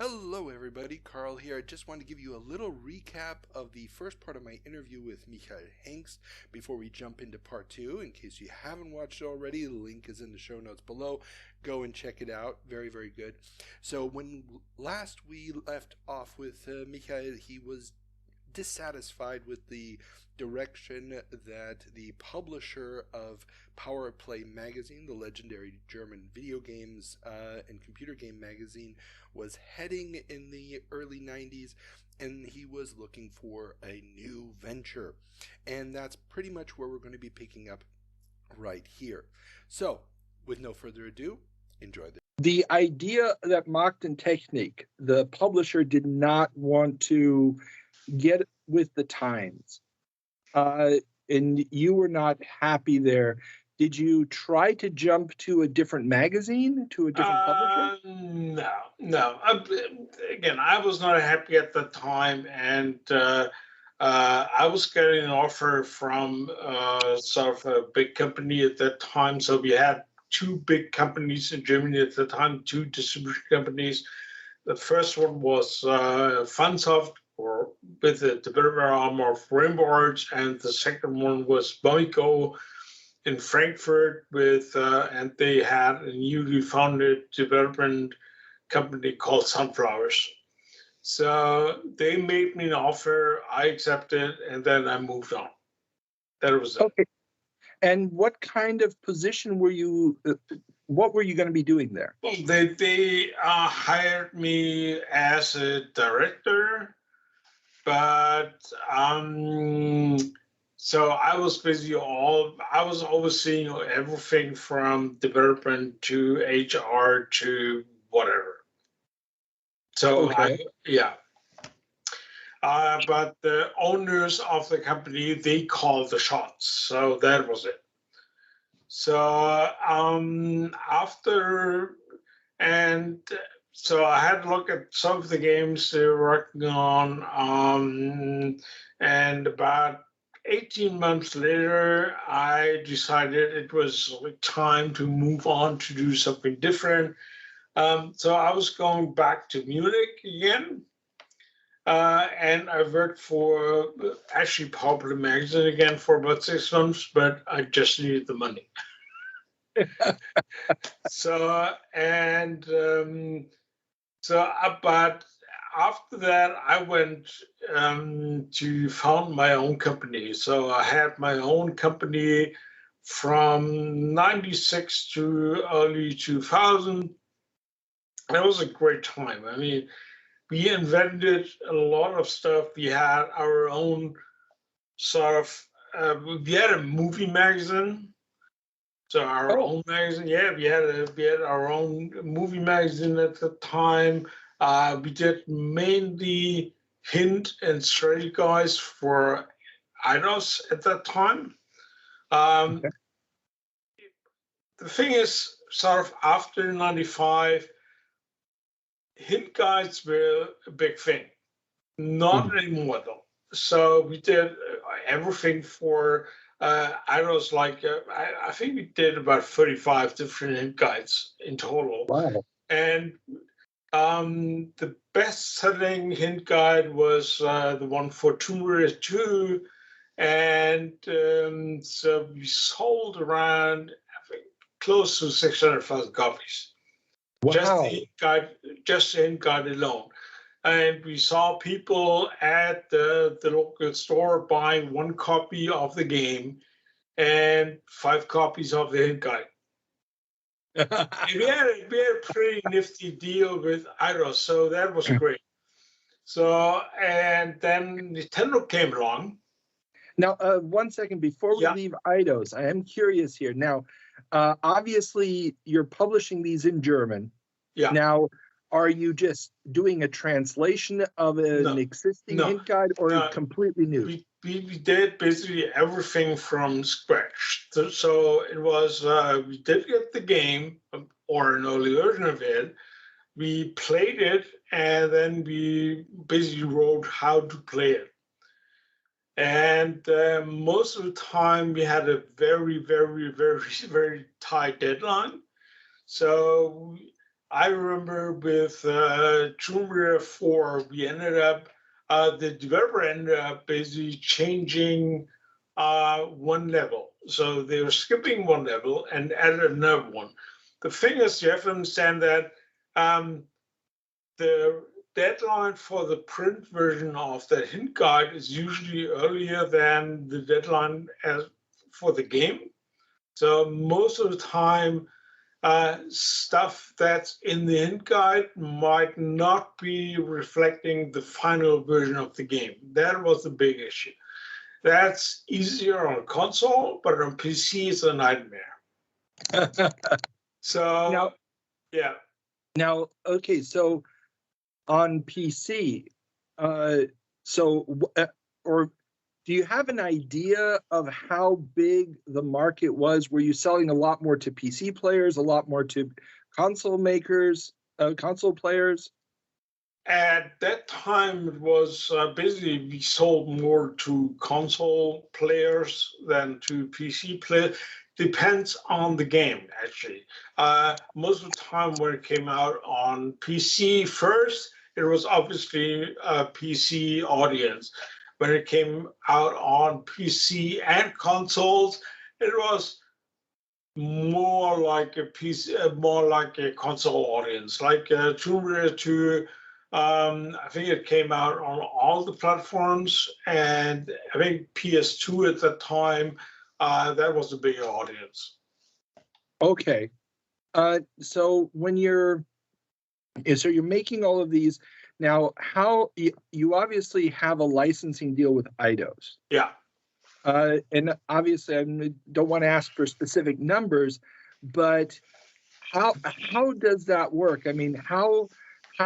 Hello, everybody. Carl here. I just wanted to give you a little recap of the first part of my interview with Hengst before we jump into part two. In case you haven't watched it already, the link is in the show notes below. Go and check it out. Very, very good. So, when last we left off with Michael, he was dissatisfied with the direction that the publisher of Power Play magazine, the legendary German video games and computer game magazine, was heading in the early 90s, and he was looking for a new venture. And that's pretty much where we're going to be picking up right here. So, with no further ado, enjoy this. The idea that Markten Technik, the publisher, did not want to get with the times, and you were not happy there. Did you try to jump to a different magazine, to a different publisher? No. Again, I was not happy at the time, and I was getting an offer from sort of a big company at that time. So we had two big companies in Germany at the time, two distribution companies. The first one was Funsoft, or with the developer arm of Rainbow Arts, and the second one was Bomico in Frankfurt with, and they had a newly founded development company called Sunflowers. So they made me an offer, I accepted, and then I moved on. That was it. Okay. And what kind of position were you, what were you going to be doing there? Well, they hired me as a director, but so I was basically I was overseeing everything from development to HR to whatever. So Okay. but the owners of the company, they called the shots. So that was it. So so I had to look at some of the games they were working on, and about 18 months later, I decided it was time to move on to do something different. So I was going back to Munich again, and I worked for actually Power Play magazine again for about 6 months, but I just needed the money. But after that, I went to found my own company. So I had my own company from 96 to early 2000. That was a great time. I mean, we invented a lot of stuff. We had our own sort of, we had a movie magazine. So our own magazine, we had our own movie magazine at the time. We did mainly hint and strategy guides for IDOS at that time. Okay. The thing is, sort of after 95, hint guides were a big thing. Not anymore, though. So we did everything for IDOS, like I think we did about 35 different hint guides in total. Wow. And the best-selling hint guide was the one for Tomb Raider 2, and so we sold around, I think, close to 600,000 copies. Wow. Just the hint guide alone. And we saw people at the local store buying 1 copy of the game and 5 copies of the hint guide. we had a pretty nifty deal with IDOS, so that was great. So, and then Nintendo came along. Now, 1 second before we leave IDOS, I am curious here. Now, obviously, you're publishing these in German. Yeah. Now, are you just doing a translation of an existing hint guide, or completely new? We did basically everything from scratch. So it was, we did get the game, or an early version of it. We played it, and then we basically wrote how to play it. And most of the time, we had a very, very, very, very tight deadline. So I remember with Tomb Raider 4, we ended up, the developer ended up basically changing one level. So they were skipping one level and added another one. The thing is, you have to understand that the deadline for the print version of the hint guide is usually earlier than the deadline for the game. So most of the time, stuff that's in the hint guide might not be reflecting the final version of the game. That was the big issue. That's easier on console, but on PC it's a nightmare. So, Now, yeah. Now, okay, so on PC, or do you have an idea of how big the market was? Were you selling a lot more to PC players, a lot more to console makers, console players? At that time, it was basically we sold more to console players than to PC players. Depends on the game, actually. Most of the time when it came out on PC first, it was obviously a PC audience. When it came out on PC and consoles, it was more like a PC, more like a console audience, like Tomb Raider 2. I think it came out on all the platforms, and I think PS2 at that time, that was a bigger audience. Okay, so you're making all of these now. How you obviously have a licensing deal with Eidos. Yeah. And obviously, I don't want to ask for specific numbers, but how does that work? I mean, how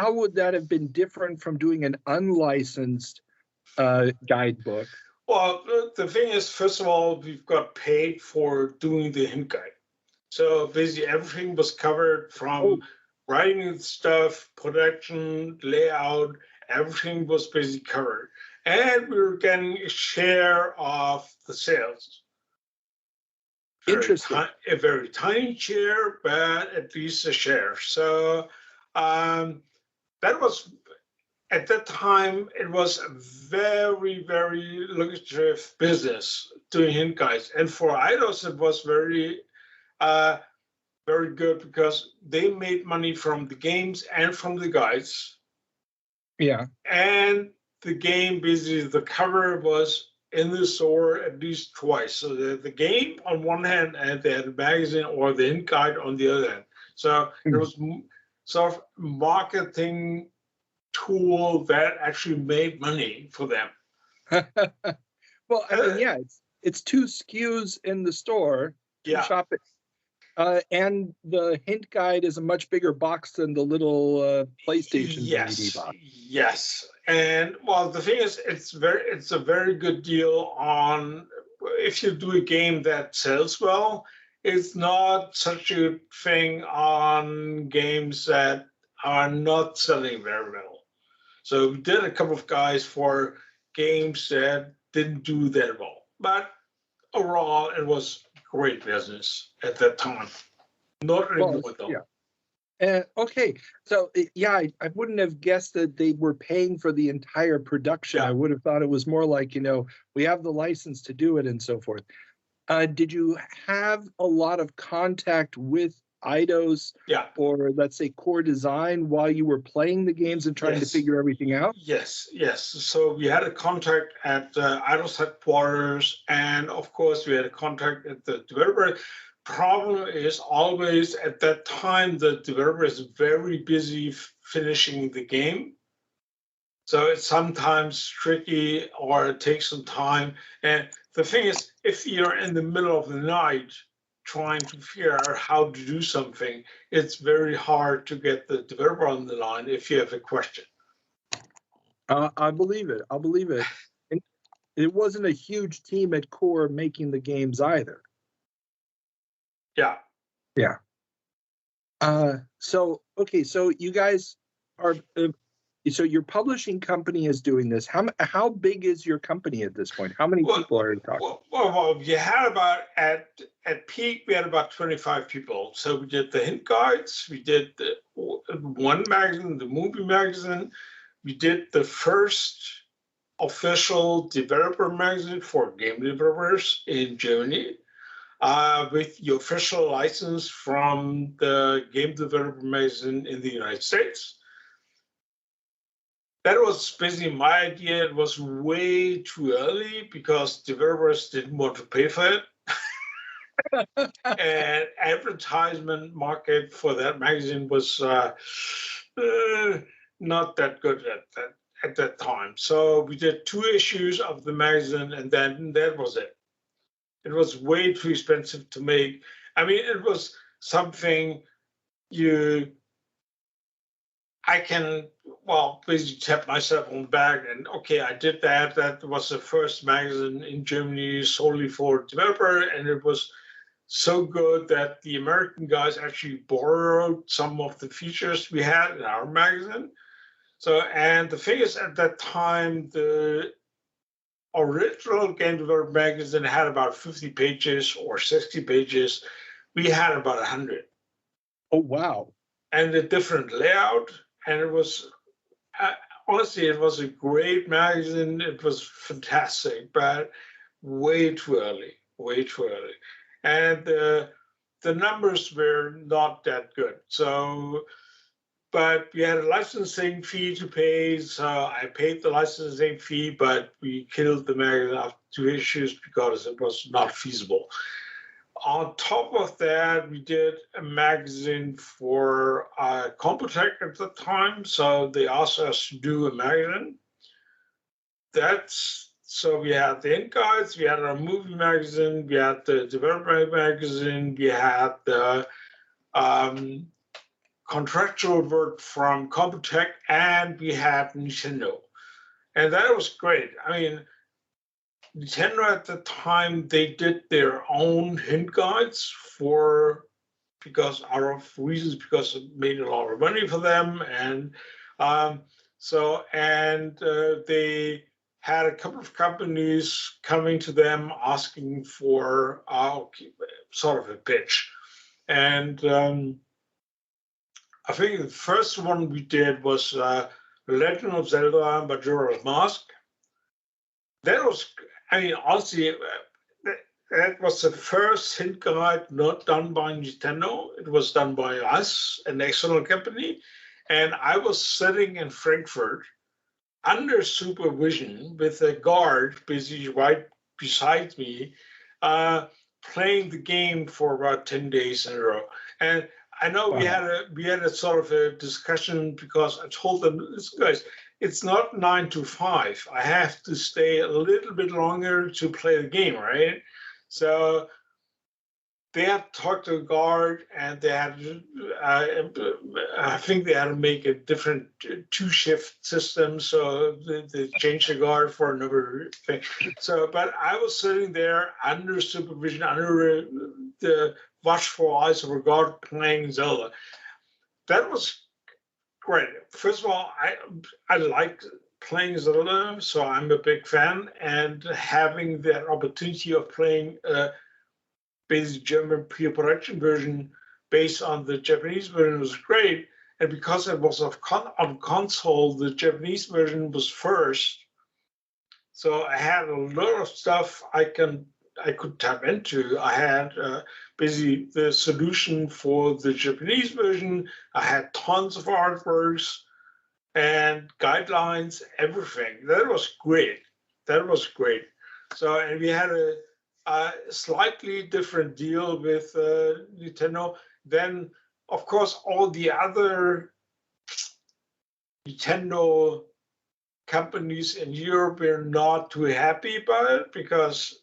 would that have been different from doing an unlicensed guidebook? Well, the thing is, first of all, we've got paid for doing the hint guide. So basically, everything was covered from writing the stuff, production, layout, everything was basically covered. And we were getting a share of the sales. Interesting. A very tiny share, but at least a share. So that was, at that time, it was a very, very lucrative business doing hint guides. And for Eidos, it was very, very good because they made money from the games and from the guides. Yeah. And the game, basically, the cover was in the store at least twice. So the game on one hand, and they had a magazine or the hint guide on the other hand. So it was sort of marketing tool that actually made money for them. Well, I mean, yeah, it's two SKUs in the store. Yeah. Shop it. And the hint guide is a much bigger box than the little PlayStation DVD box. Yes, and well, the thing is, it's a very good deal on if you do a game that sells well. It's not such a thing on games that are not selling very well. So we did a couple of guys for games that didn't do that well, but overall, it was great business at that time. Not anymore, though. Yeah. Okay, so yeah, I wouldn't have guessed that they were paying for the entire production. Yeah. I would have thought it was more like, we have the license to do it and so forth. Did you have a lot of contact with Eidos or let's say Core Design while you were playing the games and trying to figure everything out? Yes. So we had a contact at Eidos headquarters, and of course we had a contact at the developer. Problem is always at that time the developer is very busy finishing the game, so it's sometimes tricky or it takes some time. And the thing is, if you're in the middle of the night trying to figure out how to do something, it's very hard to get the developer on the line if you have a question. I believe it. And it wasn't a huge team at Core making the games either. Yeah. So you guys are So your publishing company is doing this. How big is your company at this point? How many people are you talking? Well, you had about at peak we had about 25 people. So we did the hint guides, we did the one magazine, the movie magazine, we did the first official developer magazine for game developers in Germany, with the official license from the game developer magazine in the United States. That was basically my idea. It was way too early because developers didn't want to pay for it. And advertisement market for that magazine was not that good at that time. So we did 2 issues of the magazine, and then that was it. It was way too expensive to make. I mean, it was something I can, well, basically tap myself on the back and, okay, I did that. That was the first magazine in Germany solely for developer, and it was so good that the American guys actually borrowed some of the features we had in our magazine. So, and the thing is, at that time, the original Game Developer magazine had about 50 pages or 60 pages. We had about 100. Oh, wow. And a different layout. And it was, honestly, it was a great magazine. It was fantastic, but way too early, way too early. And the numbers were not that good. So, but we had a licensing fee to pay. So I paid the licensing fee, but we killed the magazine after 2 issues because it was not feasible. On top of that, we did a magazine for Computech at the time, so they asked us to do a magazine. So we had the ink guides, we had our movie magazine, we had the developer magazine, we had the contractual work from Computech, and we had Nintendo. And that was great. I mean, Nintendo at the time, they did their own hint guides because it made a lot of money for them. And they had a couple of companies coming to them asking for sort of a pitch. And I think the first one we did was Legend of Zelda Majora's Mask. That was, I mean, honestly, that was the first hint guide not done by Nintendo. It was done by us, an external company. And I was sitting in Frankfurt under supervision with a guard basically right beside me, playing the game for about 10 days in a row. And I know we had a sort of a discussion because I told them, listen, guys, it's not 9 to 5. I have to stay a little bit longer to play the game, right? So they had to talk to a guard, and they had, I think they had to make a different 2-shift system, so they changed the guard for another thing. So, but I was sitting there under supervision, under the watchful eyes of a guard playing Zelda. That was great. First of all, I like playing Zelda, so I'm a big fan, and having that opportunity of playing a basic German pre-production version based on the Japanese version was great. And because it was on console, the Japanese version was first. So I had a lot of stuff I could tap into. I had basically the solution for the Japanese version. I had tons of artworks and guidelines, everything. That was great. That was great. So, and we had a slightly different deal with Nintendo. Then, of course, all the other Nintendo companies in Europe were not too happy about it because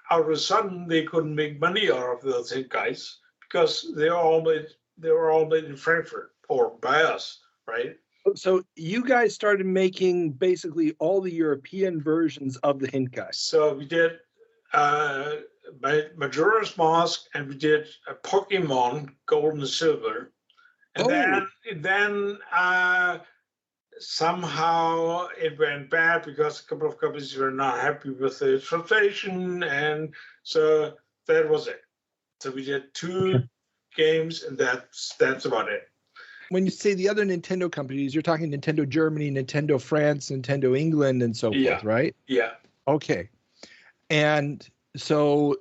all of a sudden they couldn't make money out of those hit guys because they were all made in Frankfurt or by us, right? So you guys started making basically all the European versions of the hint guys. So we did Majora's Mask, and we did Pokemon Gold and Silver, and then somehow it went bad because a couple of companies were not happy with the translation, and so that was it. So we did 2 games, and that's about it. When you say the other Nintendo companies, you're talking Nintendo Germany, Nintendo France, Nintendo England, and so forth, right? Yeah. Okay. And so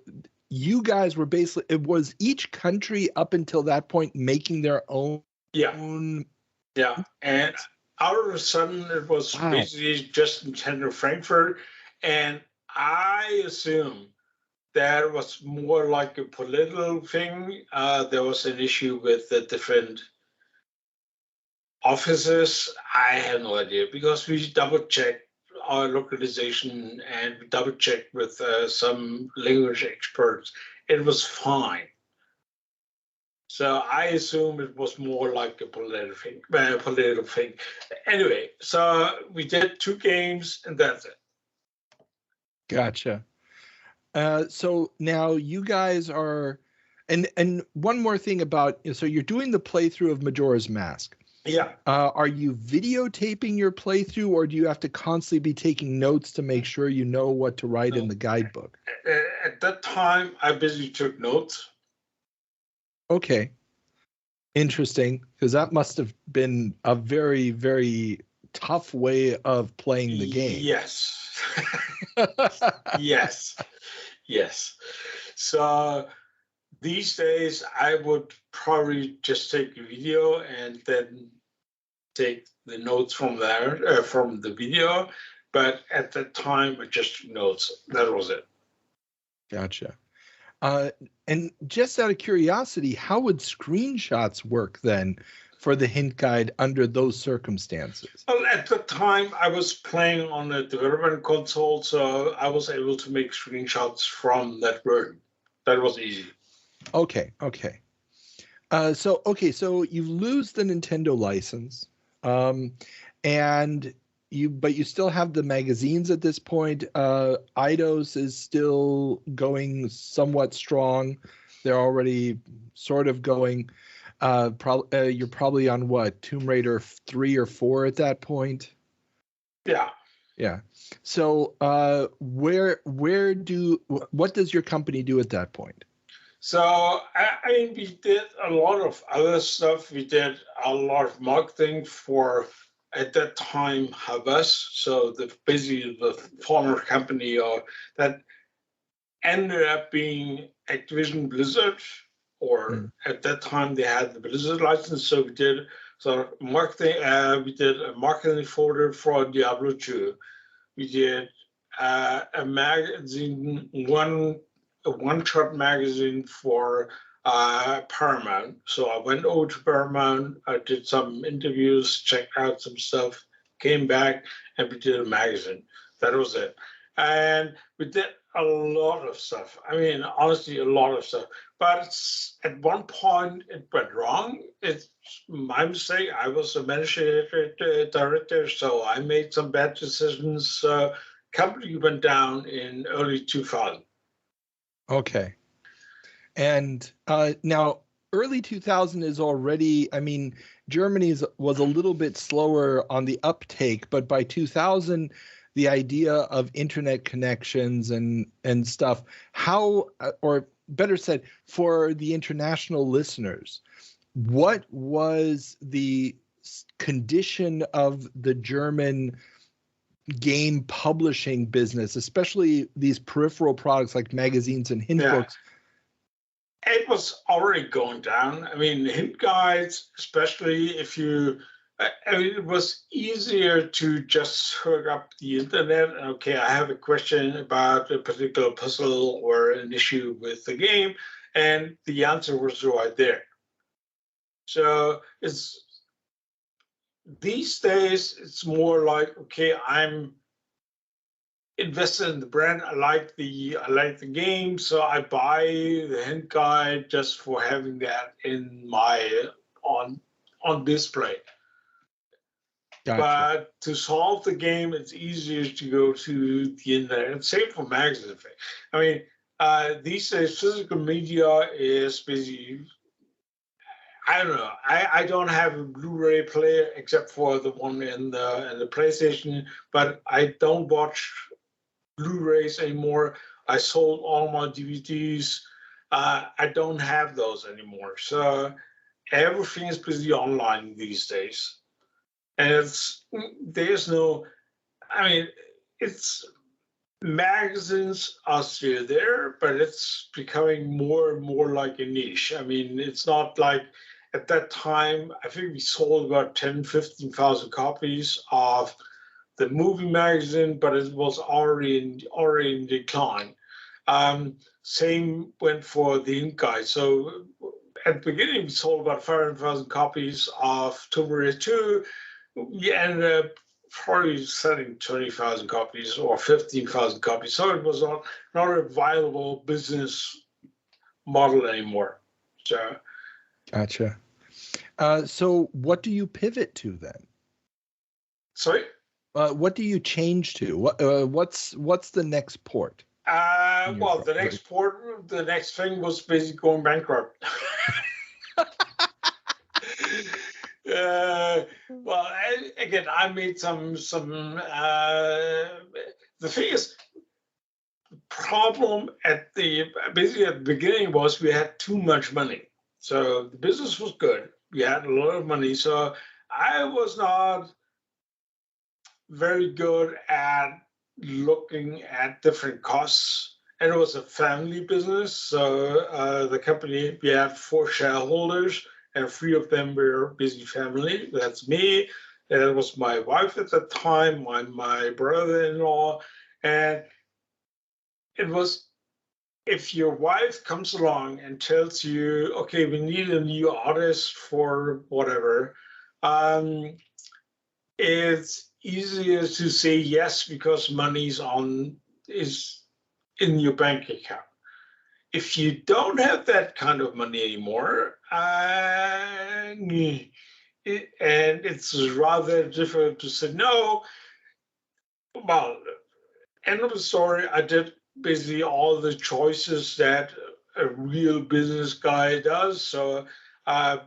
you guys were basically, it was each country up until that point making their own. Yeah. And all of a sudden it was basically just Nintendo Frankfurt. And I assume that was more like a political thing. There was an issue with the different offices. I had no idea because we double-checked our localization and we double-checked with some language experts. It was fine. So I assume it was more like a political thing. Anyway, so we did 2 games and that's it. Gotcha. So now you guys are, and one more thing about, so you're doing the playthrough of Majora's Mask. Yeah. Are you videotaping your playthrough, or do you have to constantly be taking notes to make sure you know what to write in the guidebook? At that time, I basically took notes. Okay. Interesting, because that must have been a very, very tough way of playing the game. Yes. Yes. So these days, I would probably just take a video and then take the notes from there, from the video. But at that time, I just took notes. That was it. Gotcha. And just out of curiosity, how would screenshots work then for the hint guide under those circumstances? Well, at the time, I was playing on a development console, so I was able to make screenshots from that version. That was easy. Okay. So you lose the Nintendo license, and you still have the magazines at this point. Eidos is still going somewhat strong. They're already sort of going. You're probably on what, Tomb Raider 3 or 4 at that point? Yeah. So what does your company do at that point? So I mean, we did a lot of other stuff. We did a lot of marketing for, at that time, Havas. So basically the former company that ended up being Activision Blizzard, or at that time they had the Blizzard license. So we did marketing. We did a marketing folder for Diablo 2. We did a magazine, a one-shot magazine for Paramount. So I went over to Paramount, I did some interviews, checked out some stuff, came back, and we did a magazine. That was it. And we did a lot of stuff. I mean, honestly, a lot of stuff. But at one point, it went wrong. It's my mistake. I was a managing director, so I made some bad decisions. Company went down in early 2000. Okay. And now early 2000 is already, I mean, Germany's was a little bit slower on the uptake, but by 2000, the idea of internet connections and stuff, how, or better said, for the international listeners, what was the condition of the German game publishing business, especially these peripheral products like magazines and hint books? It was already going down. I mean, hint guides, especially if you, I mean, it was easier to just hook up the internet. Okay, I have a question about a particular puzzle or an issue with the game, and the answer was right there. So these days, it's more like, okay, I'm invested in the brand. I like the game, so I buy the hint guide just for having that in my on display. Gotcha. But to solve the game, it's easier to go to the internet. And same for magazines. I mean, these days, physical media is basically I don't know. I don't have a Blu-ray player except for the one in the PlayStation, but I don't watch Blu-rays anymore. I sold all my DVDs. I don't have those anymore. So everything is busy online these days. And there's no, I mean, it's magazines are still there, but it's becoming more and more like a niche. I mean, it's not like at that time, I think we sold about 10, 15,000 copies of the movie magazine, but it was already in decline. Same went for the Ink Guide. So at the beginning, we sold about 500,000 copies of Tomb Raider 2. We ended up probably selling 20,000 copies or 15,000 copies. So it was not a viable business model anymore. So, Gotcha. So what do you pivot to then? Sorry? What do you change to? What's the next port? Well, the next thing was basically going bankrupt. Well, again, I made some. The thing is, the problem basically at the beginning was we had too much money. So the business was good. We had a lot of money. So I was not very good at looking at different costs. And it was a family business. So the company, we had 4 shareholders, and 3 of them were basically family. That's me. That was my wife at the time, my brother-in-law. And it was, if your wife comes along and tells you, okay, we need a new artist for whatever, it's easier to say yes because money's is in your bank account. If you don't have that kind of money anymore, and it's rather difficult to say no. Well, end of the story, I did basically all the choices that a real business guy does. So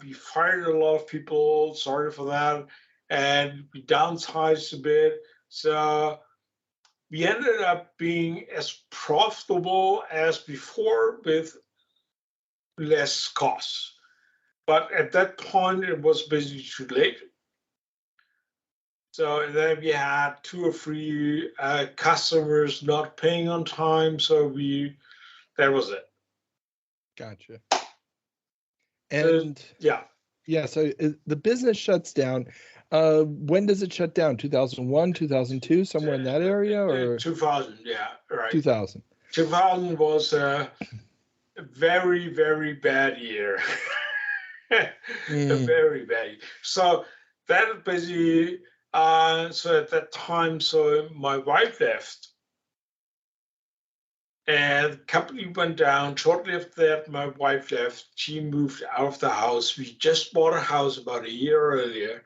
we fired a lot of people, sorry for that, and we downsized a bit. So we ended up being as profitable as before with less costs. But at that point, it was basically too late. So then we had 2 or 3 customers not paying on time. So that was it. Gotcha. And yeah. So the business shuts down. When does it shut down? 2001, 2002, somewhere in that area, or 2000? Yeah, right. 2000. 2000 was a very, very bad year. A very bad year. So that basically. So at that time, so my wife left, and the company went down. Shortly after that, my wife left. She moved out of the house. We just bought a house about a year earlier.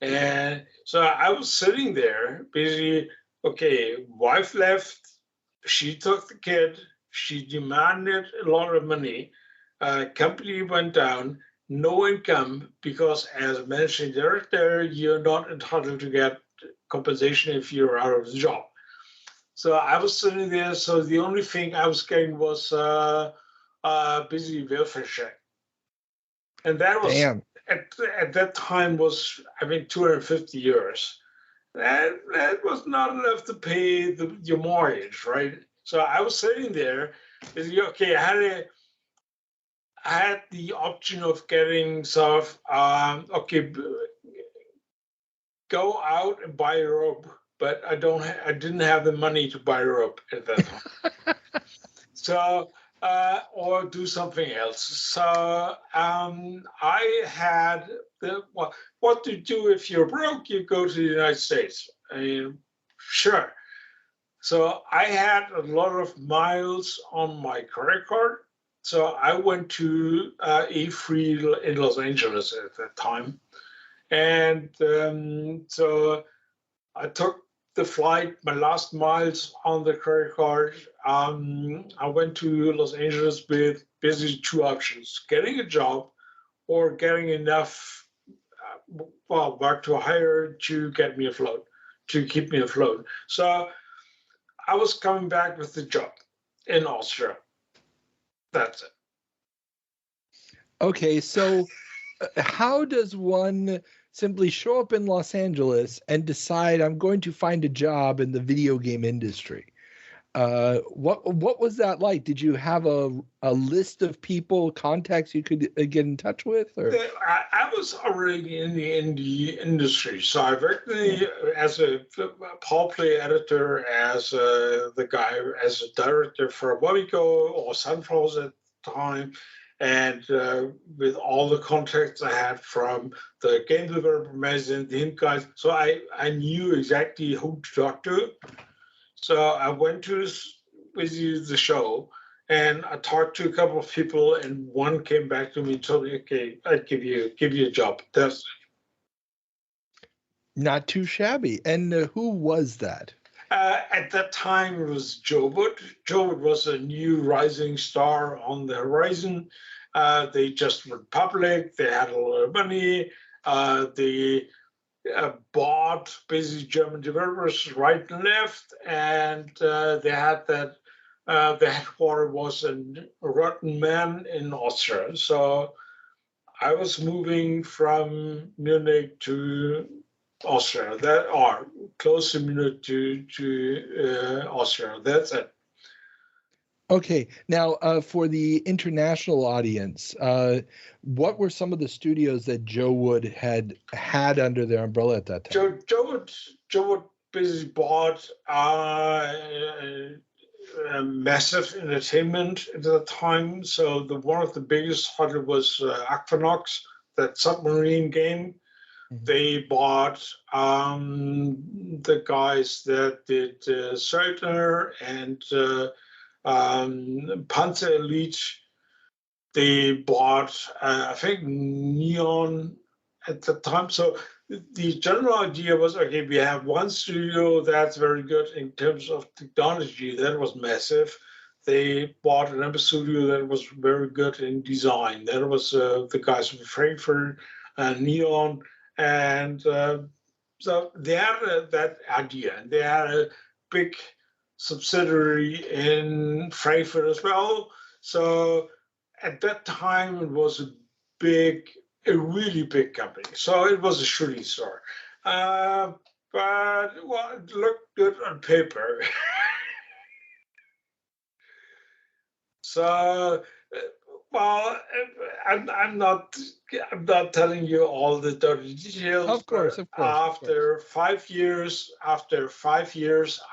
And so I was sitting there, basically, okay, wife left. She took the kid. She demanded a lot of money. Company went down. No income, because as mentioned there, you're not entitled to get compensation if you're out of the job. So I was sitting there. So the only thing I was getting was busy welfare check, and that was at that time was, I mean, 250 euros. That was not enough to pay your mortgage, right? So I was sitting there. Okay, I had the option of getting sort of okay, go out and buy a rope, but I didn't have the money to buy a rope at that time. So or do something else. So I had what to do if you're broke? You go to the United States. I mean, sure. So I had a lot of miles on my credit card. So I went to A3 in Los Angeles at that time. And so I took the flight, my last miles on the credit card. I went to Los Angeles with basically 2 options: getting a job or getting enough work to hire to get me afloat, to keep me afloat. So I was coming back with the job in Austria. That's it. Okay, so how does one simply show up in Los Angeles and decide I'm going to find a job in the video game industry? What was that like? Did you have a list of people, contacts you could get in touch with? Or? I was already in the industry, so I worked as a power play editor, as a director for Wamico or Sunflowers at the time, and with all the contacts I had from the game developer magazine, the Hint guys, so I knew exactly who to talk to. So I went to the show, and I talked to a couple of people, and one came back to me and told me, "Okay, I'd give you a job." That's not too shabby. And who was that? At that time, it was Jowood. Jowood was a new rising star on the horizon. They just went public. They had a lot of money. They bought basically German developers right and left, and they had that the headquarters was in Rotterdam in Austria. So I was moving from Munich to Austria, close to Munich to Austria. That's it. Okay, now for the international audience, what were some of the studios that Jowood had under their umbrella at that time? Jowood basically bought a massive entertainment at the time. So one of the biggest titles was Aquanox, that submarine game. Mm-hmm. They bought the guys that did Söldner and Panzer Elite. They bought, I think, Neon at the time. So the general idea was, okay, we have one studio that's very good in terms of technology. That was massive. They bought another studio that was very good in design. That was the guys from Frankfurt, Neon. And so they had that idea. And they had a big subsidiary in Frankfurt as well. So at that time, it was a really big company. So it was a shooting star. But, well, it looked good on paper. So, well, I'm not telling you all the dirty details. Of course. After 5 years,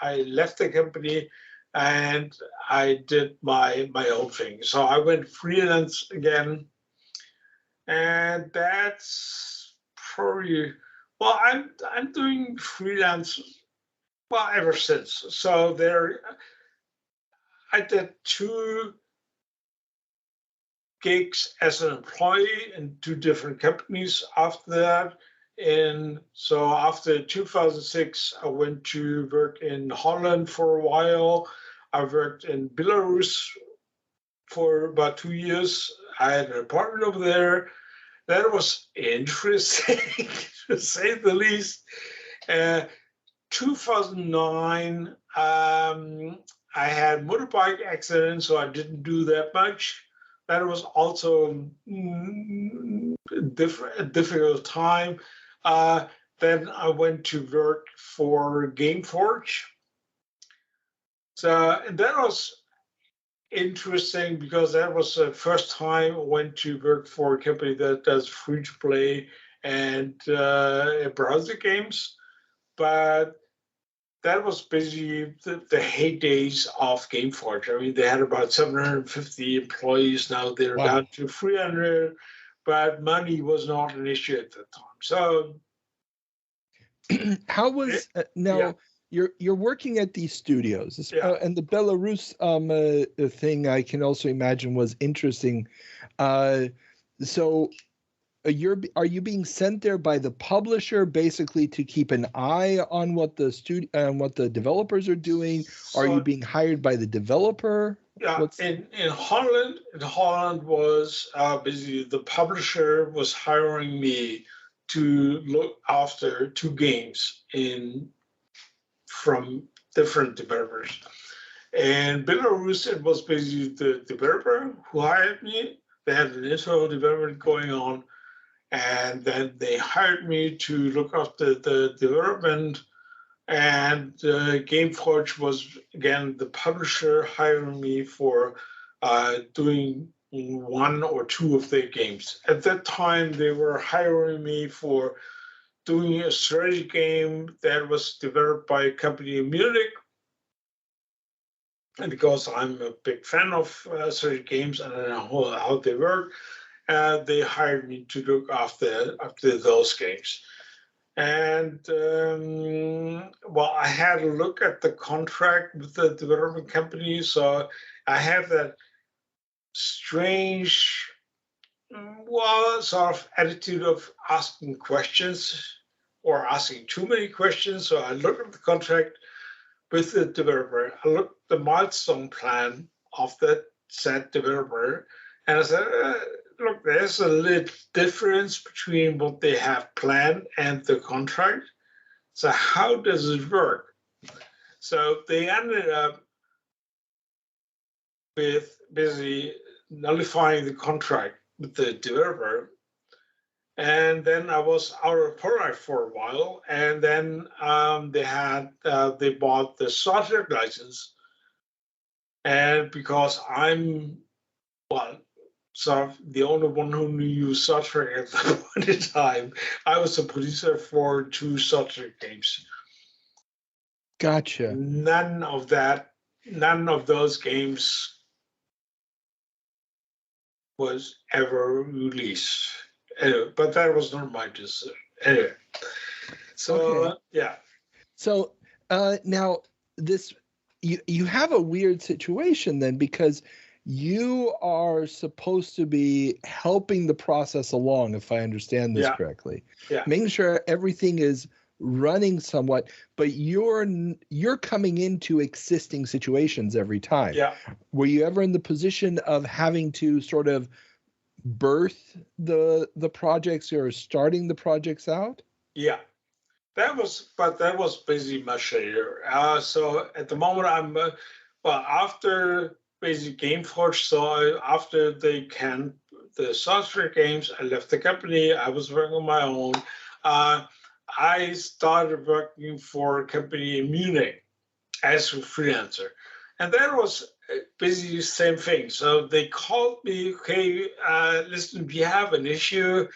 I left the company and I did my own thing. So I went freelance again, and that's probably, well, I'm doing freelance ever since. So I did 2 gigs as an employee in 2 different companies after that. And so after 2006, I went to work in Holland for a while. I worked in Belarus for about 2 years. I had an apartment over there. That was interesting, to say the least. 2009, I had motorbike accident, so I didn't do that much. That was also a difficult time. Then I went to work for Gameforge. So that was interesting because that was the first time I went to work for a company that does free-to-play and browser games. But that was basically the heydays of Gameforge. I mean, they had about 750 employees. Now they're down to 300, but money was not an issue at the time. So, how was you're working at these studios, and the Belarus thing I can also imagine was interesting. So are you being sent there by the publisher basically to keep an eye on what the what the developers are doing? Are you being hired by the developer? Yeah, in Holland was basically the publisher was hiring me to look after two games from different developers. And Belarus, it was basically the developer who hired me. They had an internal development going on, and then they hired me to look after the development. And Gameforge was, again, the publisher hiring me for doing one or two of their games. At that time, they were hiring me for doing a strategy game that was developed by a company in Munich. And because I'm a big fan of strategy games and I know how they work, they hired me to look after those games. And well, I had a look at the contract with the development company, so I have that strange, well, sort of attitude of asking questions or asking too many questions. So I looked at the contract with the developer. I looked at the milestone plan of that said developer, and I said, look, there's a little difference between what they have planned and the contract. So how does it work? So they ended up with basically nullifying the contract with the developer. And then I was out of product for a while. And then they bought the Star Trek license. And because I'm, well, sort of the only one who knew Star Trek at that point in time, I was a producer for two Star Trek games. Gotcha. None of those games was ever released. Anyway, but that was not my decision. Anyway, so Okay. yeah. So now this you have a weird situation then, because you are supposed to be helping the process along, if I understand this correctly. Yeah. Making sure everything is running somewhat, but you're coming into existing situations every time. Yeah. Were you ever in the position of having to sort of birth the projects or starting the projects out? Yeah. That was basically much later. So at the moment, I'm after basically Gameforge. So after they canned the software games, I left the company. I was working on my own. I started working for a company in Munich as a freelancer, and that was basically the same thing. So they called me, okay, listen, we have an issue.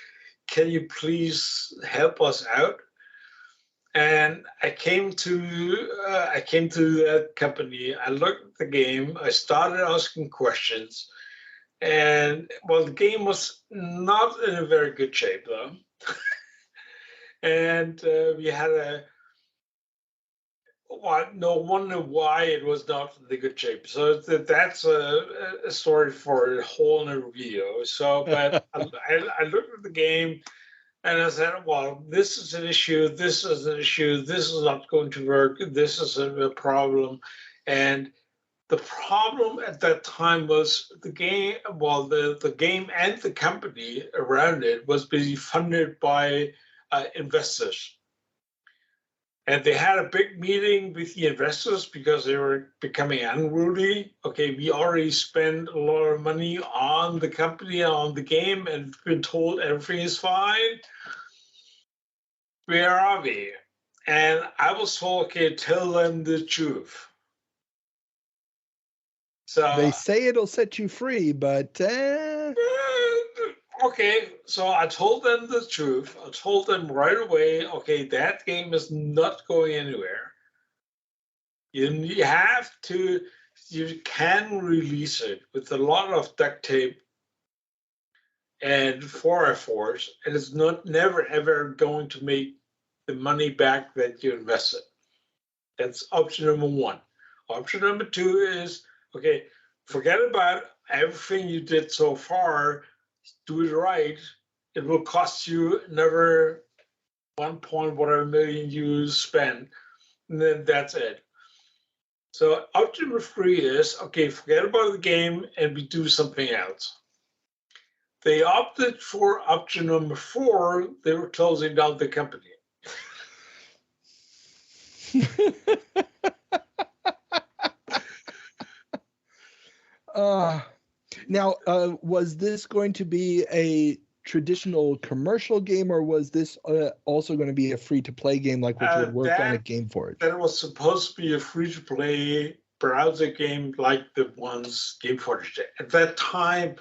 Can you please help us out? And I came to that company. I looked at the game. I started asking questions, and well, the game was not in a very good shape though. And we had no wonder why it was not in the good shape. So that's a story for a whole other video. So, but I looked at the game. And I said, well, this is an issue, this is an issue, this is not going to work, this is a problem. And the problem at that time was the game, well, the game and the company around it was basically funded by investors. And they had a big meeting with the investors because they were becoming unruly. Okay, we already spent a lot of money on the company, on the game, and been told everything is fine. Where are we? And I was told, okay, tell them the truth. So they say it'll set you free, but okay, so I told them the truth. I told them right away, okay, that game is not going anywhere. You can release it with a lot of duct tape and 4x4s, and it's never ever going to make the money back that you invested. That's option number one. Option number two is, okay, forget about everything you did so far, do it right. It will cost you another 1 point whatever million you spend, and then that's it. So option number 3 is, okay, forget about the game and we do something else. They opted for option number 4. They were closing down the company. Now, was this going to be a traditional commercial game, or was this also going to be a free-to-play game like what you had worked on at GameForge? That was supposed to be a free-to-play browser game like the ones GameForge did. At that time,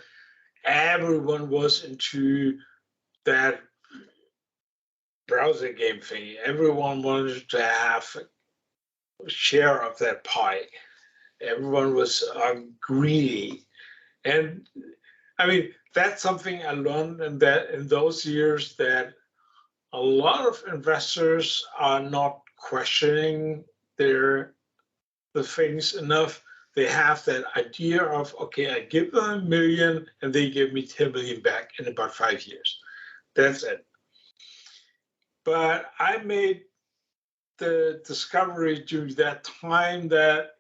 everyone was into that browser game thing. Everyone wanted to have a share of that pie. Everyone was greedy. And I mean, that's something I learned in those years, that a lot of investors are not questioning the things enough. They have that idea of, okay, I give them $1 million and they give me 10 million back in about 5 years. That's it. But I made the discovery during that time that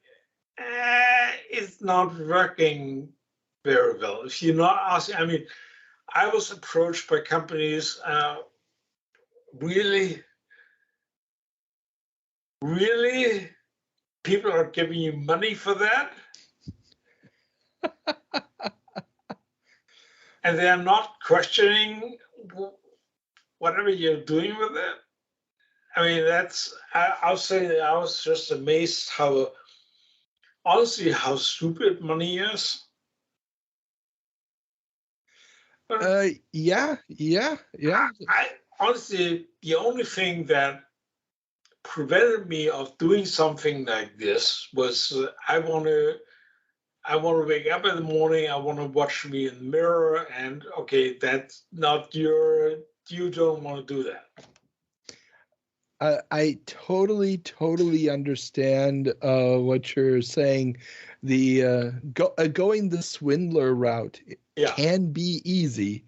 it's not working very well. If you're not asking, I mean, I was approached by companies, really, people are giving you money for that? And they are not questioning whatever you're doing with it? I mean, I'll say that I was just amazed honestly, how stupid money is. Yeah. I honestly, the only thing that prevented me of doing something like this was I want to wake up in the morning. I want to watch me in the mirror, and okay, that's not you don't want to do that. I totally understand what you're saying. The going the swindler route can be easy,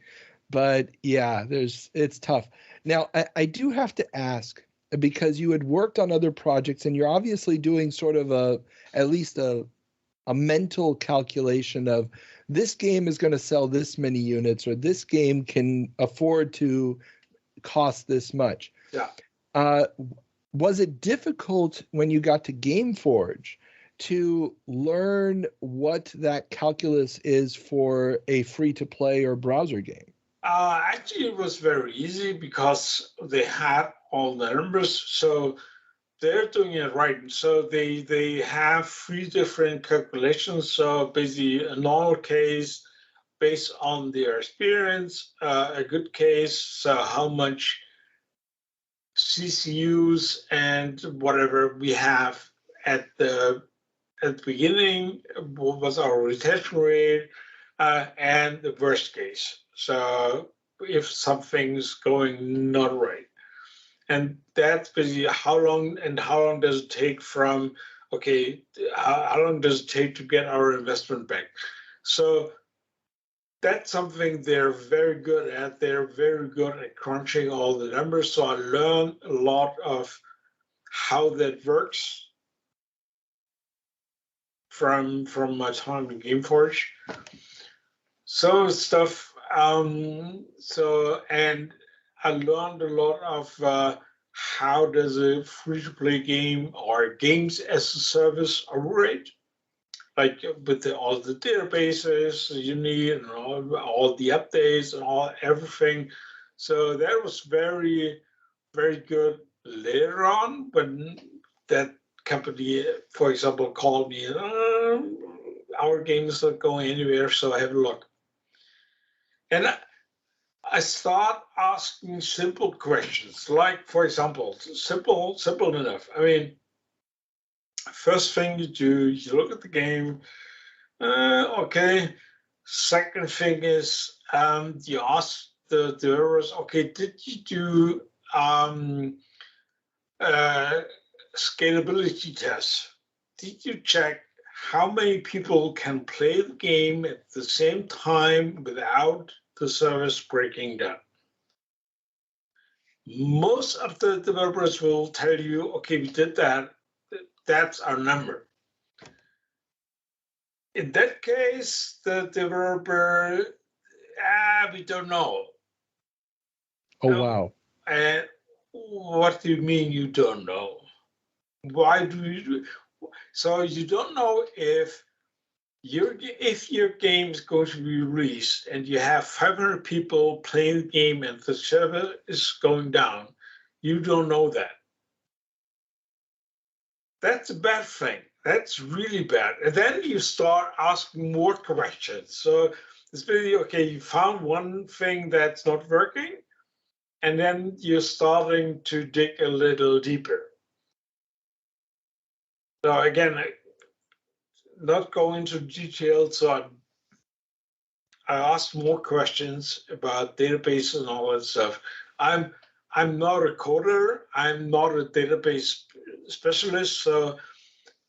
but yeah, it's tough. Now, I do have to ask, because you had worked on other projects and you're obviously doing sort of at least a mental calculation of this game is going to sell this many units, or this game can afford to cost this much. Yeah. Was it difficult when you got to GameForge to learn what that calculus is for a free-to-play or browser game? Actually, it was very easy because they had all the numbers. So they're doing it right. So they have 3 different calculations. So basically, a normal case based on their experience, a good case, so how much CCUs and whatever we have at the beginning, what was our retention rate, and the worst case. So if something's going not right. And that's basically how long does it take from, okay, how long does it take to get our investment back? So that's something they're very good at. They're very good at crunching all the numbers. So I learned a lot of how that works from my time in GameForge. So stuff. And I learned a lot of how does a free-to-play game or games as a service operate, like with all the databases you need and all the updates and everything. So that was very, very good later on when that company, for example, called me, our game is not going anywhere, so I have a look. And I start asking simple questions, like, for example, simple enough. I mean, first thing you do, you look at the game. Okay. Second thing is you ask the developers, okay, did you do scalability tests? Did you check how many people can play the game at the same time without the service breaking down? Most of the developers will tell you, okay, we did that. That's our number. In that case, the developer, we don't know. Oh, wow. And what do you mean you don't know? Why do you? So you don't know if your game is going to be released and you have 500 people playing the game and the server is going down. You don't know that. That's a bad thing. That's really bad. And then you start asking more questions. So it's really okay. You found one thing that's not working, and then you're starting to dig a little deeper. So again, not go into detail. So I asked more questions about databases and all that stuff. I'm not a coder. I'm not a database specialist. So,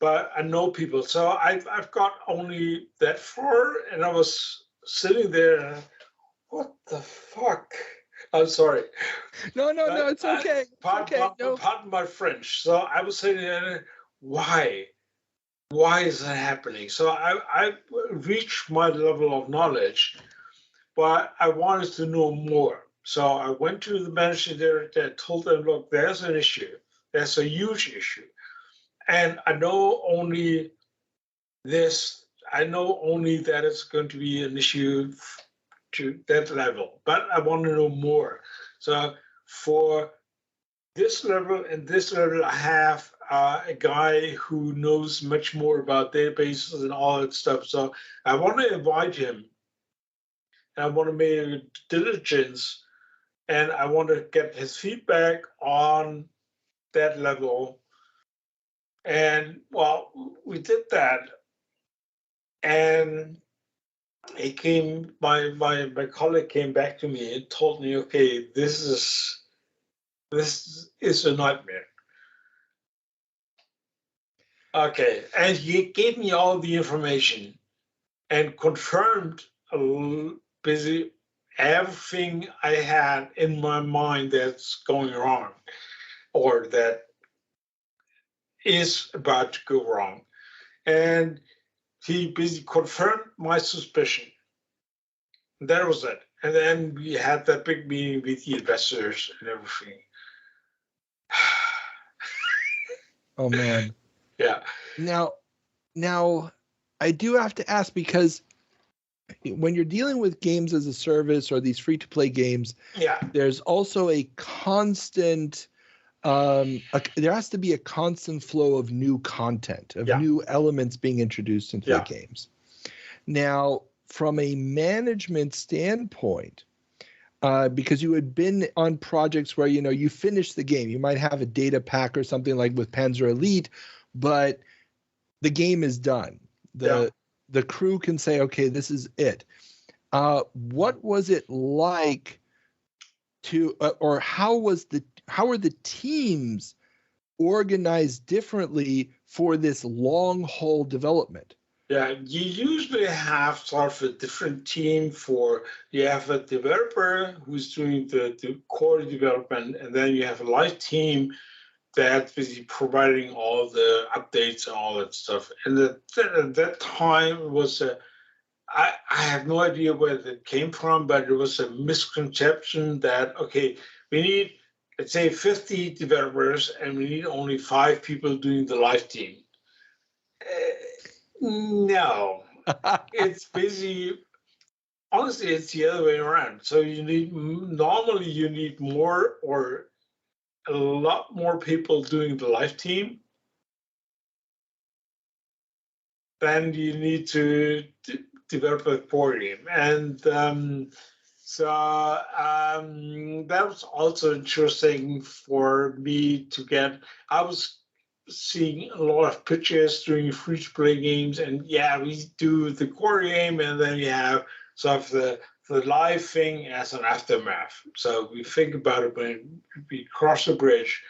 but I know people. So I've got only that far, and I was sitting there. What the fuck? I'm sorry. No, it's okay. Pardon my French. So I was saying, why? Why is that happening? So I reached my level of knowledge, but I wanted to know more. So I went to the manager there and told them, look, there's an issue. There's a huge issue. And I know only this. I know only that it's going to be an issue to that level, but I want to know more. So for this level and this level, I have a guy who knows much more about databases and all that stuff. So I want to invite him. And I want to make diligence, and I want to get his feedback on that level. And well, we did that, and my colleague came back to me and told me, okay, this is a nightmare. Okay, and he gave me all the information and confirmed basically everything I had in my mind that's going wrong or that is about to go wrong. And he basically confirmed my suspicion. That was it. And then we had that big meeting with the investors and everything. Oh, man. Yeah. Now, I do have to ask, because when you're dealing with games as a service or these free-to-play games, there's also a constant, there has to be a constant flow of new content, of new elements being introduced into the games. Now, from a management standpoint, because you had been on projects where, you finish the game, you might have a data pack or something like with Panzer Elite, but the game is done. The crew can say, okay, this is it. What was it like to, or how are the teams organized differently for this long haul development? Yeah, you usually have sort of a different team you have a developer who's doing the core development, and then you have a live team that is providing all the updates and all that stuff. And at that time, it was I have no idea where it came from, but it was a misconception that, okay, we need, let's say, 50 developers, and we need only 5 people doing the live team. No, it's busy. Honestly, it's the other way around. So normally you need more or a lot more people doing the live team than you need to develop a core game. And that was also interesting for me to get. I was seeing a lot of pitches during free-to-play games, and we do the core game, and then we have sort of the live thing as an aftermath. So we think about it when we cross the bridge.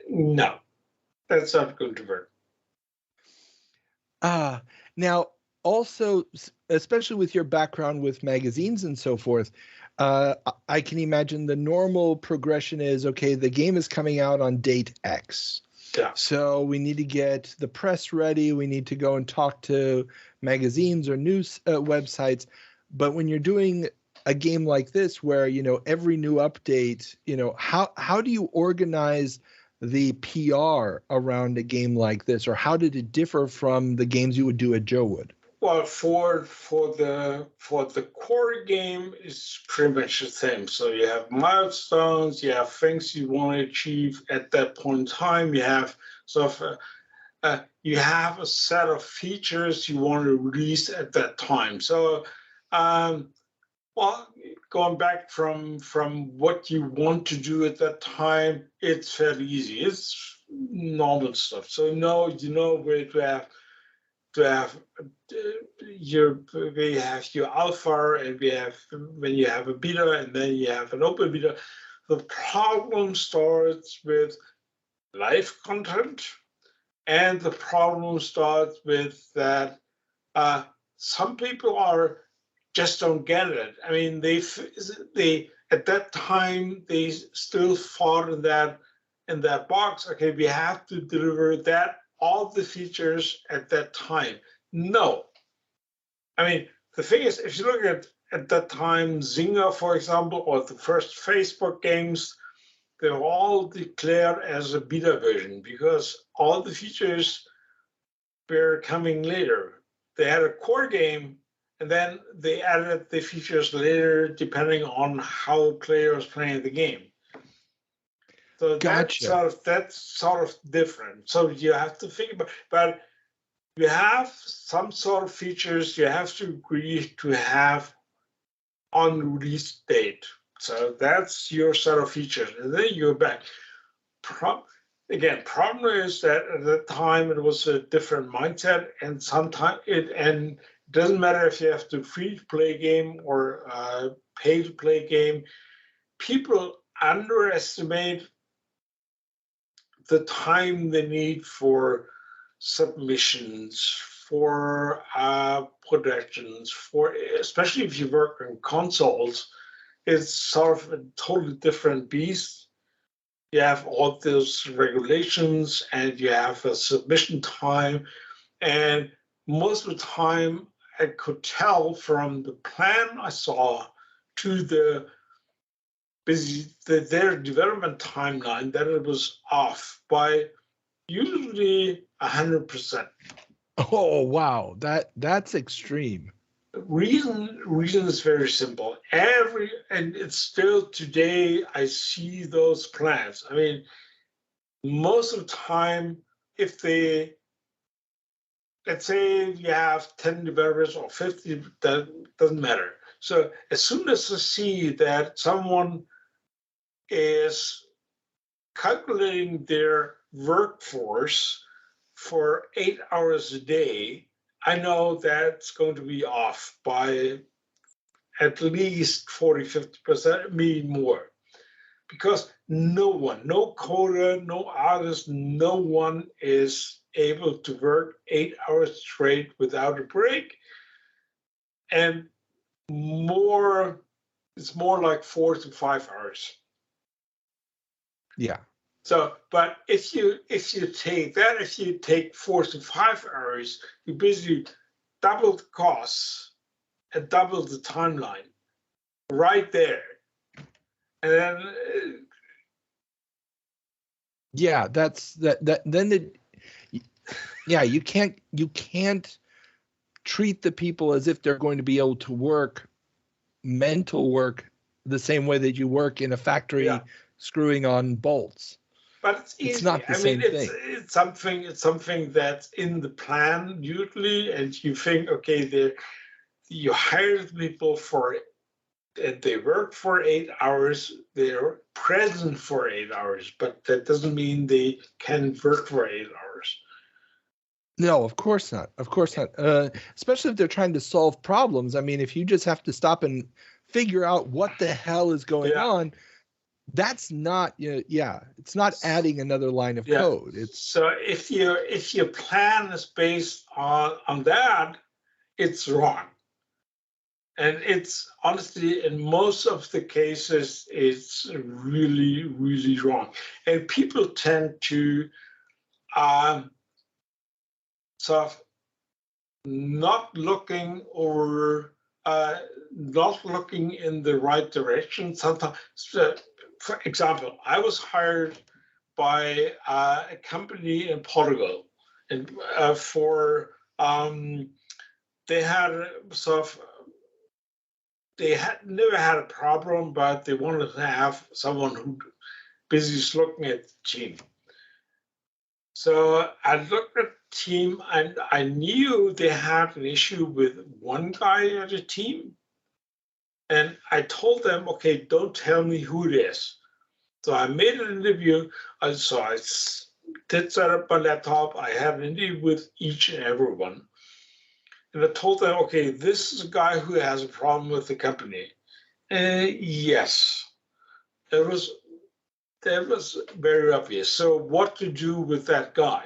No, that's not going to work. Now, also, especially with your background with magazines and so forth, I can imagine the normal progression is, okay, the game is coming out on date X. Yeah. So we need to get the press ready. We need to go and talk to magazines or news websites. But when you're doing a game like this, where every new update, how do you organize the PR around a game like this, or how did it differ from the games you would do at Jowood? Well, for the core game, it's pretty much the same. So you have milestones, you have things you want to achieve at that point in time. You have you have a set of features you want to release at that time. So, going back from what you want to do at that time, it's fairly easy. It's normal stuff. So where to have we have your alpha, and we have when you have a beta, and then you have an open beta. The problem starts with live content, and the problem starts with that some people just don't get it. I mean, they at that time they still thought in that box. Okay, we have to deliver all the features at that time. No. I mean, the thing is, if you look at that time, Zynga, for example, or the first Facebook games, they were all declared as a beta version because all the features were coming later. They had a core game, and then they added the features later, depending on how the player was playing the game. So Gotcha. that's sort of different. So you have to think but you have some sort of features you have to agree to have on release date. So that's your set of features, and then you're back. Problem is that at that time it was a different mindset, and sometimes it doesn't matter if you have to free-to-play game or pay-to-play game. People underestimate the time they need for submissions, for productions, especially if you work on consoles, it's sort of a totally different beast. You have all those regulations, and you have a submission time, and most of the time I could tell from the plan I saw to their development timeline that it was off by usually 100%. Oh wow, that's extreme. Reason is very simple. And it's still today I see those plans. I mean, most of the time, if let's say you have 10 developers or 50, that doesn't matter. So as soon as I see that someone is calculating their workforce for 8 hours a day, I know that's going to be off by at least 40, 50%, maybe more. Because no coder, no artist, no one is able to work 8 hours straight without a break. And it's more like 4 to 5 hours. Yeah. So, but if you take 4 to 5 hours, you basically double the costs and double the timeline right there. And then yeah, you can't treat the people as if they're going to be able to work mental work the same way that you work in a factory screwing on bolts. But it's easy. It's not the same thing. It's something that's in the plan usually, and you think, okay, you hired people for it, and they work for 8 hours. They're present for 8 hours, but that doesn't mean they can work for 8 hours. No, of course not. Of course not. Especially if they're trying to solve problems. I mean, if you just have to stop and figure out what the hell is going on, that's not, it's not adding another line of code. So if your plan is based on that, it's wrong. And it's honestly, in most of the cases, it's really, really wrong. And people tend to sort of not looking in the right direction. Sometimes, for example, I was hired by a company in Portugal, and they had never had a problem, but they wanted to have someone who busy looking at the team. So I looked at the team, and I knew they had an issue with one guy at the team. And I told them, okay, don't tell me who it is. So I made an interview. So I did set up my laptop. I had an interview with each and every one. And I told them, okay, this is a guy who has a problem with the company. Yes, that was very obvious. So what to do with that guy?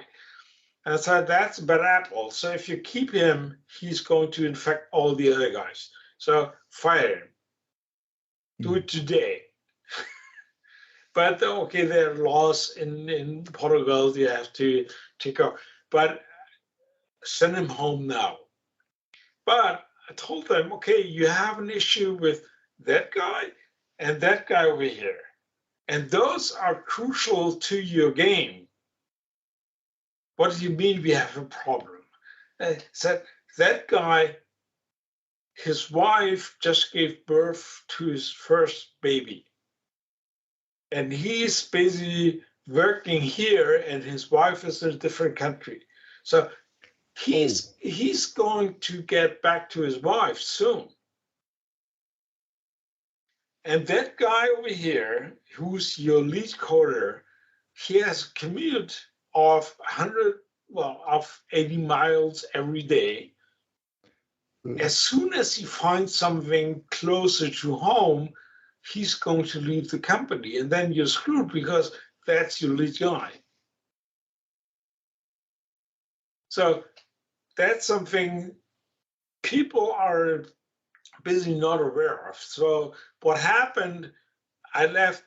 And I said, that's a bad apple. So if you keep him, he's going to infect all the other guys. So fire him. Do it today. But okay, there are laws in Portugal you have to take off. But send him home now. But I told them, okay, you have an issue with that guy and that guy over here. And those are crucial to your game. What do you mean we have a problem? I said, that guy, his wife just gave birth to his first baby. And he's busy working here, and his wife is in a different country. So he's going to get back to his wife soon. And that guy over here, who's your lead coder, he has a commute of 80 miles every day. As soon as he finds something closer to home, he's going to leave the company. And then you're screwed because that's your lead guy. So that's something people are busy not aware of. So what happened, I left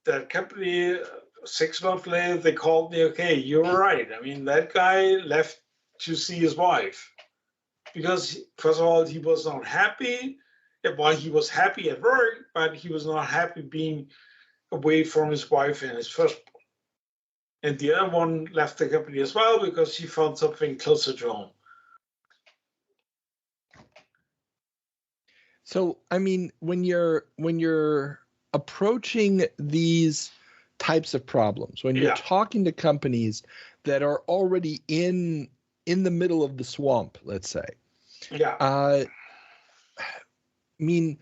that company 6 months later, they called me, okay, you're right. I mean, that guy left to see his wife because, first of all, he was not happy. Well, he was happy at work, but he was not happy being away from his wife and his firstborn. And the other one left the company as well because he found something closer to home. So, I mean, when you're approaching these types of problems, when you're talking to companies that are already in the middle of the swamp, let's say. Yeah. I mean,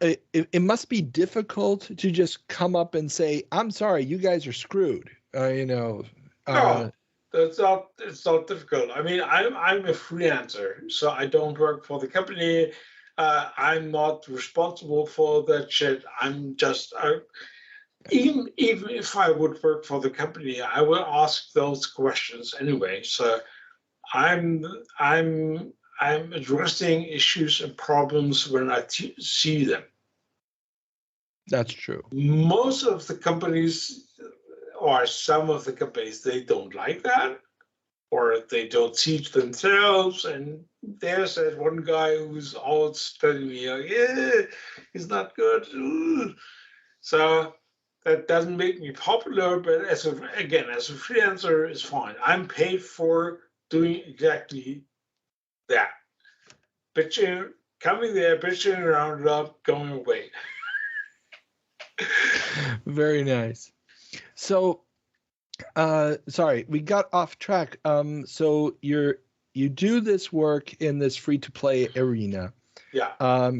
it must be difficult to just come up and say, "I'm sorry, you guys are screwed." No, it's not difficult. I mean, I'm a freelancer, so I don't work for the company. I'm not responsible for that shit. I'm just even if I would work for the company, I will ask those questions anyway. So I'm addressing issues and problems when I see them. That's true. Most of the companies, or some of the companies, they don't like that, or they don't see it themselves. And there's that one guy who's always telling me, yeah, he's not good. Ooh. So that doesn't make me popular, but as a freelancer, it's fine. I'm paid for doing exactly that. Bitching, coming there, bitching around, up, going away. Very nice. So, sorry, we got off track. So you do this work in this free-to-play arena. Yeah.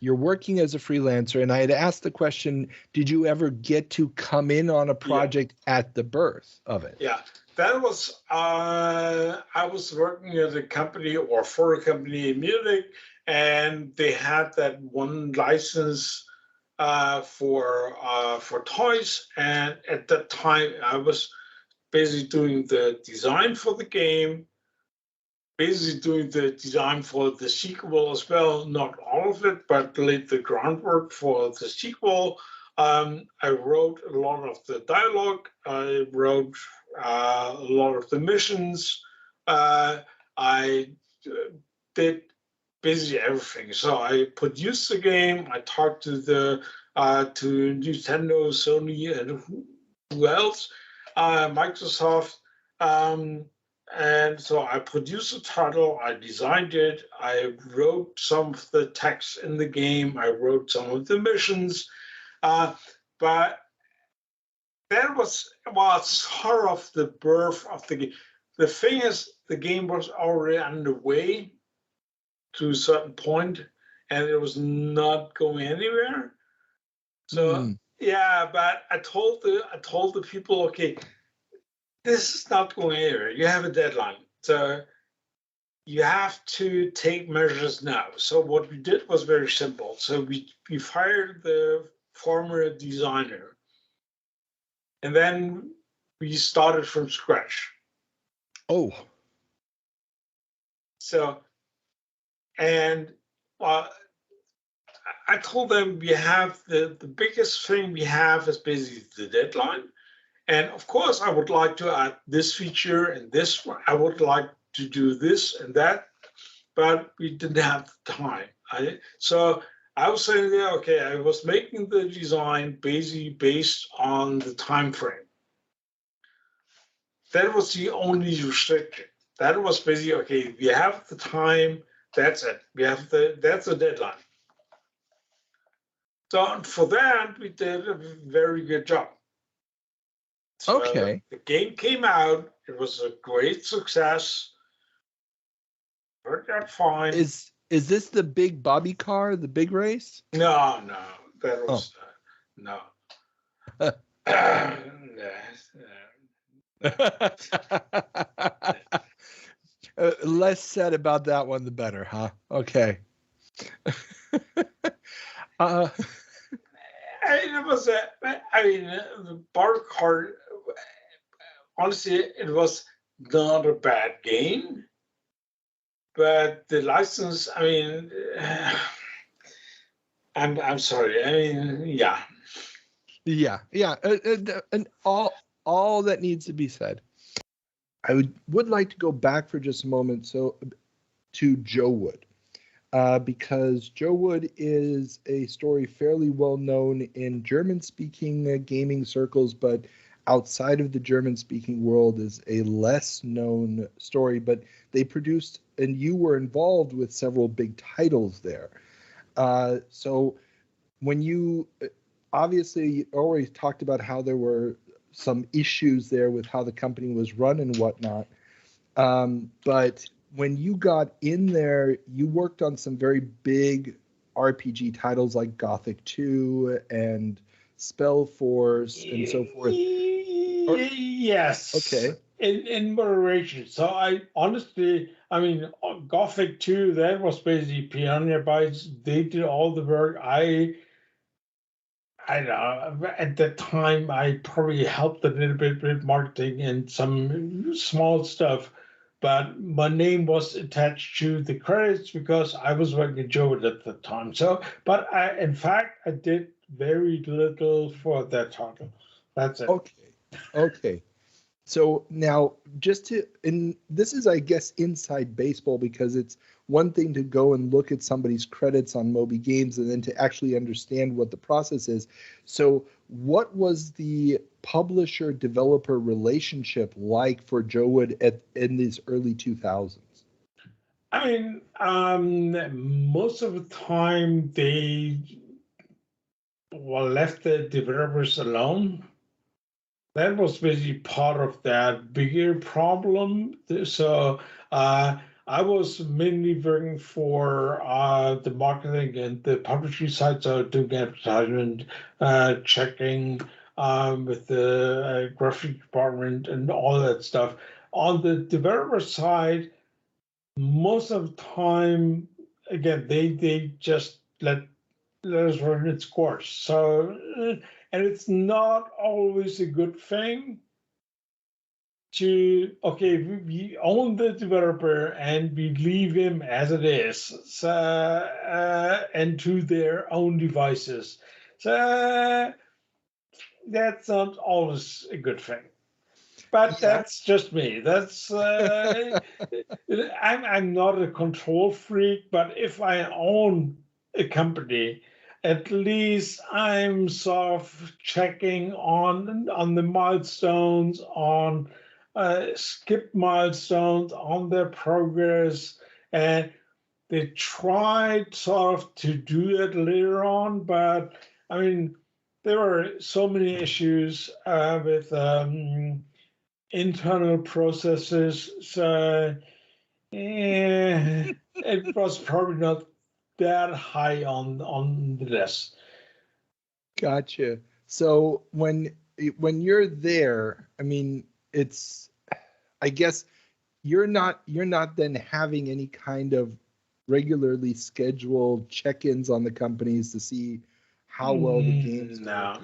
You're working as a freelancer, and I had asked the question: did you ever get to come in on a project at the birth of it? Yeah, that was I was working at a company or for a company in Munich, and they had that one license for toys, and at that time I was basically doing the design for the game, basically doing the design for the sequel as well, not all of it, but laid the groundwork for the sequel. I wrote a lot of the dialogue. I wrote a lot of the missions. I did basically everything. So I produced the game. I talked to to Nintendo, Sony, and who else? Microsoft. And so I produced the title. I designed it. I wrote some of the text in the game. I wrote some of the missions. But that was sort of the birth of the game. The thing is, the game was already underway to a certain point, and it was not going anywhere. So yeah, but I told the people, okay, this is not going anywhere. You have a deadline, so you have to take measures now. So what we did was very simple. So we fired the former designer, and then we started from scratch. Oh. So, and I told them we have the biggest thing we have is basically the deadline. And of course, I would like to add this feature and this one. I would like to do this and that, but we didn't have the time. So I was saying, okay, I was making the design basically based on the time frame. That was the only restriction. That was basically, okay, we have the time, that's it. That's the deadline. So for that, we did a very good job. So okay. The game came out. It was a great success. Worked out fine. Is this the big Bobby car, the big race? No, that was no. Less said about that one, the better, huh? Okay. It was the bar card. Honestly, it was not a bad game, but the license. I'm sorry. Yeah. And all that needs to be said. I would like to go back for just a moment to Jowood, because Jowood is a story fairly well known in German-speaking gaming circles, but outside of the German-speaking world is a less known story. But they produced, and you were involved with several big titles there. So when you obviously always talked about how there were some issues there with how the company was run and whatnot. But when you got in there, you worked on some very big RPG titles like Gothic 2 and Spellforce and so forth. Yes. Okay. In moderation. So I honestly, Gothic 2, that was basically Pioneer Bytes. They did all the work. I don't know, at that time, I probably helped a little bit with marketing and some small stuff, but my name was attached to the credits because I was working at Jowood at the time. So, but in fact, I did very little for that title. That's it. Okay. So now, and this is, I guess, inside baseball, because it's one thing to go and look at somebody's credits on Moby Games and then to actually understand what the process is. So what was the publisher-developer relationship like for Jowood in these early 2000s? Most of the time they left the developers alone. That was basically part of that bigger problem. So I was mainly working for the marketing and the publishing side, so doing advertisement, checking with the graphic department and all that stuff. On the developer side, most of the time, again, they just let us run its course. So, and it's not always a good thing to, okay, we own the developer and we leave him as it is, and to their own devices. So that's not always a good thing. But that's just me. That's I'm not a control freak, but if I own a company, at least I'm sort of checking on the milestones, on skip milestones, on their progress, and they tried sort of to do it later on, but I mean, there were so many issues with internal processes, so it was probably not that high on the list. Gotcha. So when you're there, I mean, it's, I guess you're not then having any kind of regularly scheduled check-ins on the companies to see how well the game's No.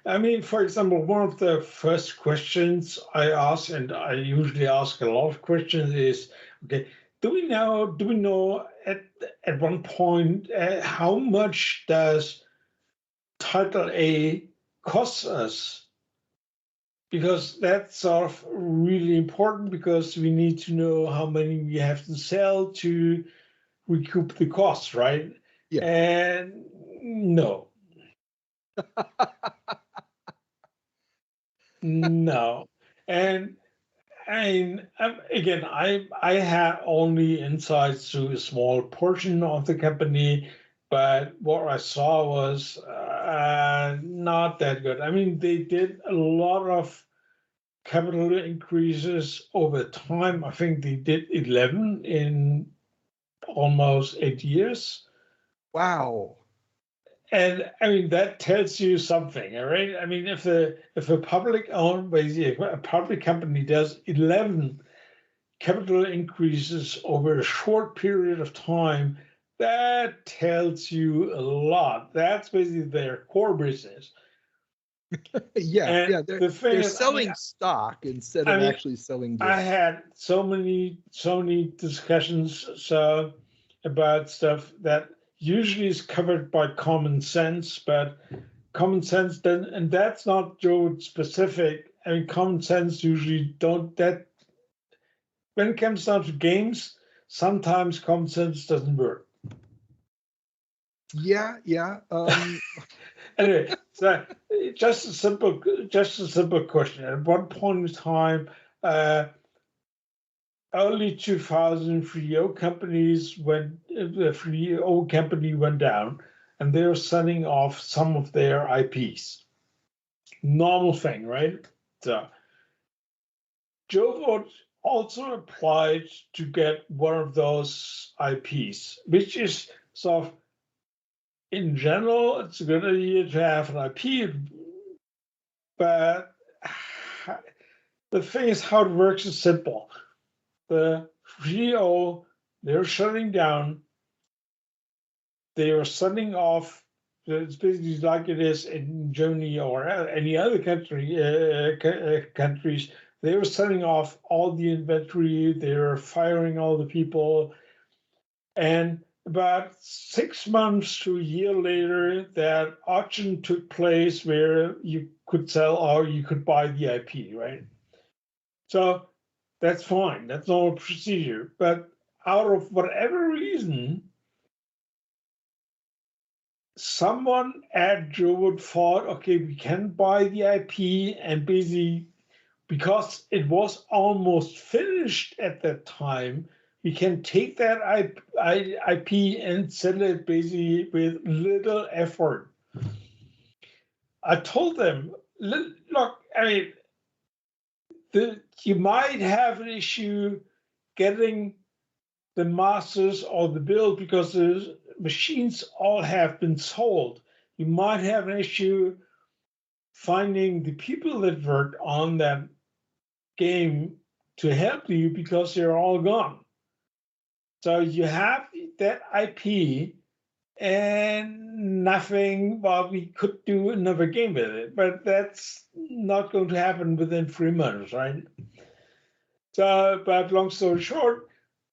I mean, for example, one of the first questions I ask, and I usually ask a lot of questions, is, okay, do we know at one point how much does Title A cost us? Because that's sort of really important, because we need to know how many we have to sell to recoup the costs, right? Yeah. And no. No. And again, I have only insights to a small portion of the company, but what I saw was not that good. I mean, they did a lot of capital increases over time. I think they did 11 in almost 8 years. Wow. And I mean, that tells you something, all right? I mean, if a public owned, basically a public company does 11 capital increases over a short period of time, that tells you a lot. That's basically their core business. Yeah. They're selling stock instead of actually selling games. I had so many discussions about stuff that usually is covered by common sense, but common sense doesn't, and that's not Jowood specific. I mean, common sense usually don't, that when it comes down to games, sometimes common sense doesn't work. Yeah. Anyway, so just a simple question. At one point in time, early 2000, 3O companies went, the 3O company went down, and they were selling off some of their IPs. Normal thing, right? So Jowood also applied to get one of those IPs, which is sort of, in general, it's a good idea to have an IP, but the thing is, how it works is simple. The 3O, they're shutting down. They are sending off. It's basically like it is in Germany or any other countries. They were sending off all the inventory. They were firing all the people, and about 6 months to a year later, that auction took place where you could sell or you could buy the IP, right? So that's fine. That's normal procedure. But out of whatever reason, someone at Jowood thought, okay, we can buy the IP, and basically, because it was almost finished at that time, we can take that IP and sell it basically with little effort. I told them, look, I mean, you might have an issue getting the masters or the build because the machines all have been sold. You might have an issue finding the people that worked on that game to help you because they're all gone. So you have that IP and nothing, well, we could do another game with it, but that's not going to happen within 3 months, right? So, but long story short,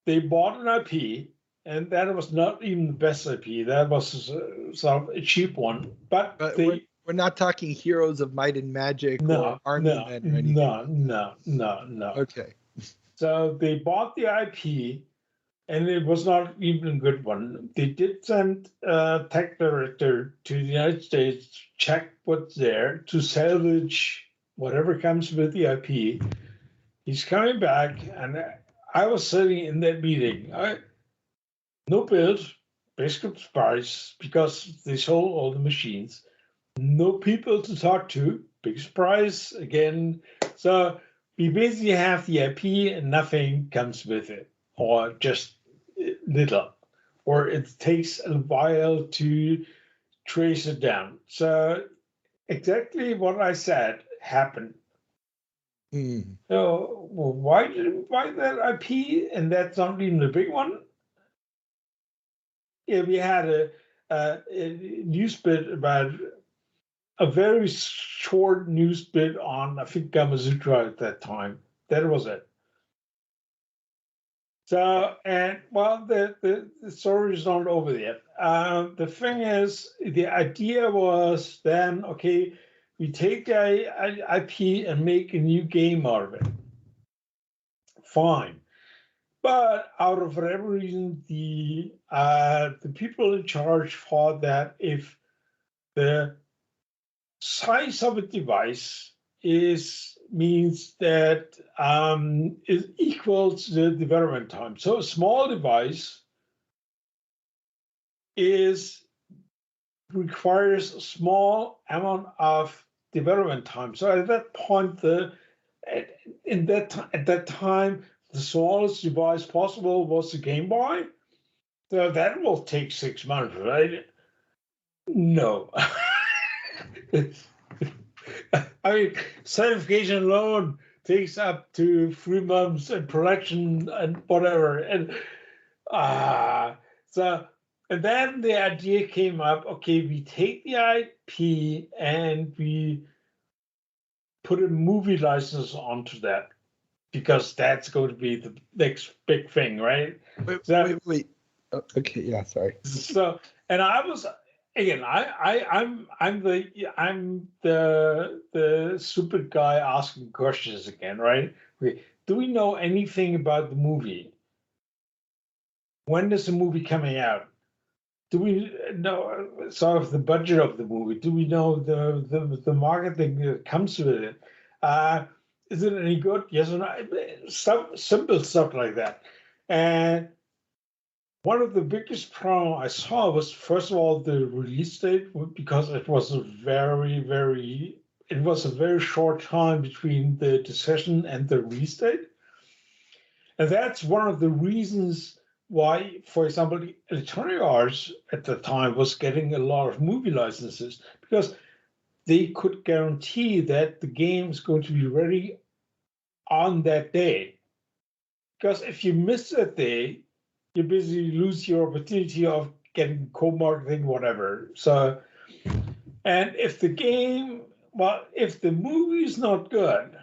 they bought an IP, and that was not even the best IP. That was sort of a cheap one. But We're not talking Heroes of Might and Magic or Army Men or anything. No. Okay. So they bought the IP, and it was not even a good one. They did send a tech director to the United States to check what's there, to salvage whatever comes with the IP. He's coming back, and I was sitting in that meeting. No build, Fishkopp's price, because they sold all the machines. No people to talk to, big surprise again. So we basically have the IP and nothing comes with it, or just little, or it takes a while to trace it down. So exactly what I said happened. So well, why did we buy that IP? And that's not even the big one. Yeah, we had a news bit about a very short news bit on, I think, Gamasutra at that time. That was it. So, and well, the story is not over yet. The thing is, the idea was then, okay, we take the IP and make a new game out of it. Fine. But out of whatever reason, the people in charge thought that if the size of a device means that is equal to the development time. So a small device requires a small amount of development time. So at that point, at that time, the smallest device possible was the Game Boy. So that will take 6 months, right? No. I mean, certification alone takes up to 3 months and production and whatever. And and then the idea came up, okay, we take the IP and we put a movie license onto that, because that's going to be the next big thing, right? Wait. Oh, okay, yeah, sorry. So, and I was, again, I'm the stupid guy asking questions again, right? Okay. Do we know anything about the movie? When is the movie coming out? Do we know sort of the budget of the movie? Do we know the marketing that comes with it? Is it any good? Yes or no? Simple stuff like that. And one of the biggest problems I saw was, first of all, the release date, because it was a very short time between the decision and the release date. And that's one of the reasons why, for example, Electronic Arts at the time was getting a lot of movie licenses, because they could guarantee that the game is going to be ready on that day. Because if you miss that day, you basically lose your opportunity of getting co-marketing, whatever. So, and if the movie is not good,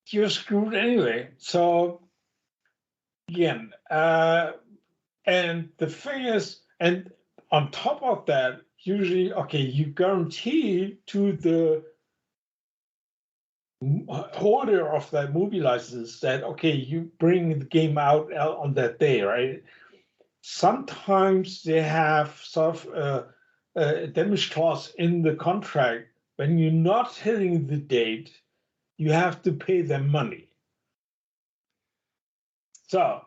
you're screwed anyway. So, again, and the thing is, and on top of that, usually, okay, you guarantee to the holder of that movie license that, okay, you bring the game out on that day, right? Sometimes they have sort of a damage clause in the contract. When you're not hitting the date, you have to pay them money. So,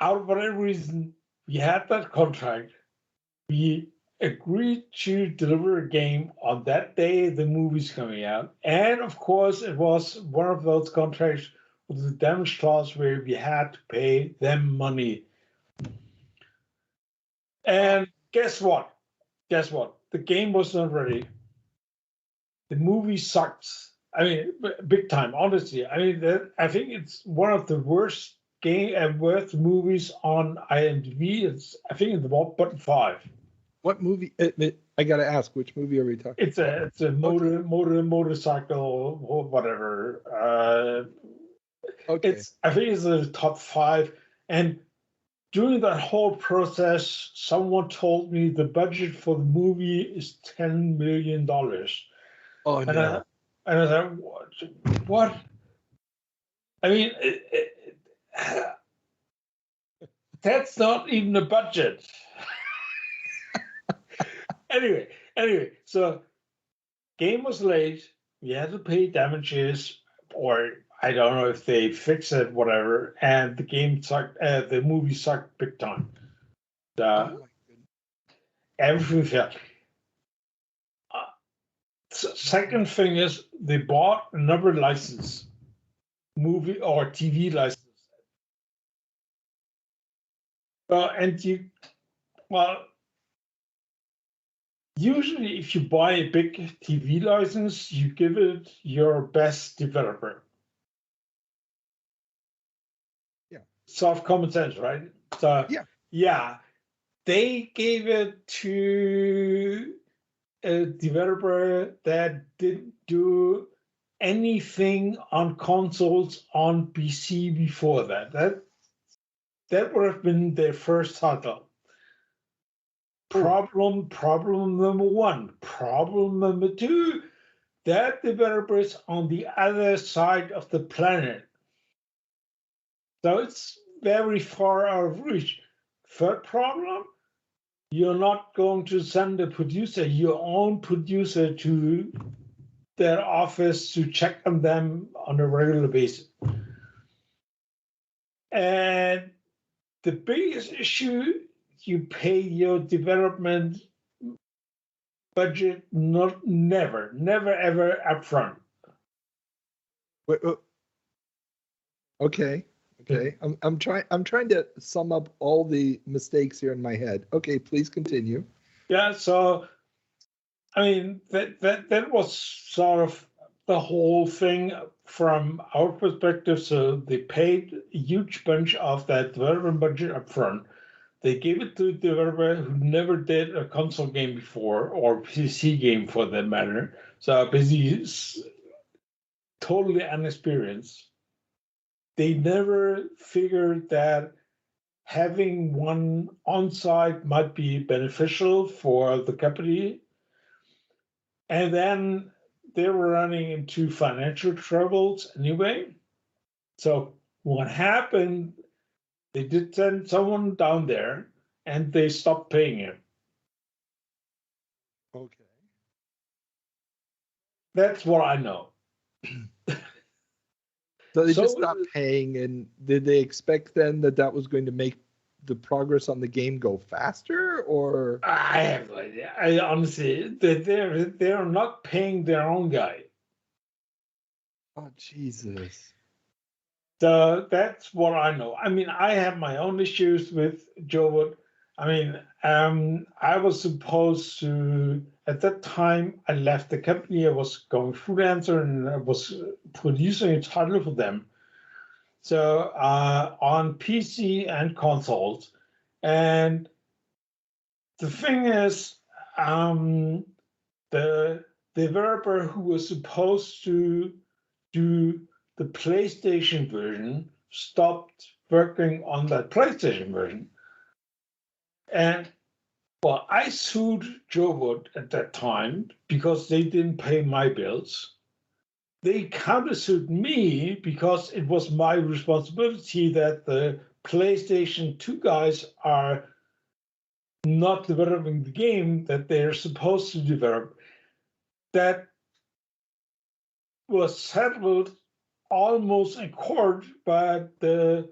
out of whatever reason, we had that contract. We agreed to deliver a game on that day the movie's coming out. And of course, it was one of those contracts with the damage clause where we had to pay them money. And guess what? The game was not ready. The movie sucks. I mean, big time, honestly. I mean, I think it's one of the worst worst movies on IMDb. I think in the bottom 5. What movie? I gotta ask, which movie are we talking? It's a motorcycle or whatever. Okay. I think it's the top 5, and during that whole process, someone told me the budget for the movie is $10 million. Oh And no. I thought, what? I mean, that's not even a budget. Anyway, so game was late. We had to pay damages, or I don't know if they fixed it, whatever. And the game sucked. The movie sucked big time. Oh my goodness. Everything fell. Second thing is they bought another license, movie or TV license. Usually if you buy a big TV license, you give it your best developer. Yeah. Soft common sense, right? So yeah, they gave it to a developer that didn't do anything on consoles on PC before that. That would have been their first title. Problem number one. Problem number two, that developer is on the other side of the planet. So it's very far out of reach. Third problem, you're not going to send a producer, your own producer, to their office to check on them on a regular basis. And the biggest issue, you pay your development budget never ever upfront. Wait, okay. I'm trying to sum up all the mistakes here in my head. Okay, please continue. Yeah, so I mean that was sort of the whole thing from our perspective. So they paid a huge bunch of that development budget upfront. They gave it to a developer who never did a console game before, or PC game for that matter. So basically, totally inexperienced. They never figured that having one on-site might be beneficial for the company. And then they were running into financial troubles anyway. So what happened, they did send someone down there and they stopped paying him. Okay. That's what I know. So they just stopped paying, and did they expect then that was going to make the progress on the game go faster, or? I have no idea. I honestly, they're not paying their own guy. Oh Jesus! So that's what I know. I mean, I have my own issues with Jowood. I mean, I was supposed to, at that time, I left the company. I was going freelancer and I was producing a title for them. So on PC and consoles. And the thing is, the developer who was supposed to do the PlayStation version stopped working on that PlayStation version. And well, I sued Jowood at that time because they didn't pay my bills. They countersued me because it was my responsibility that the PlayStation 2 guys are not developing the game that they're supposed to develop. That was settled almost in court, but the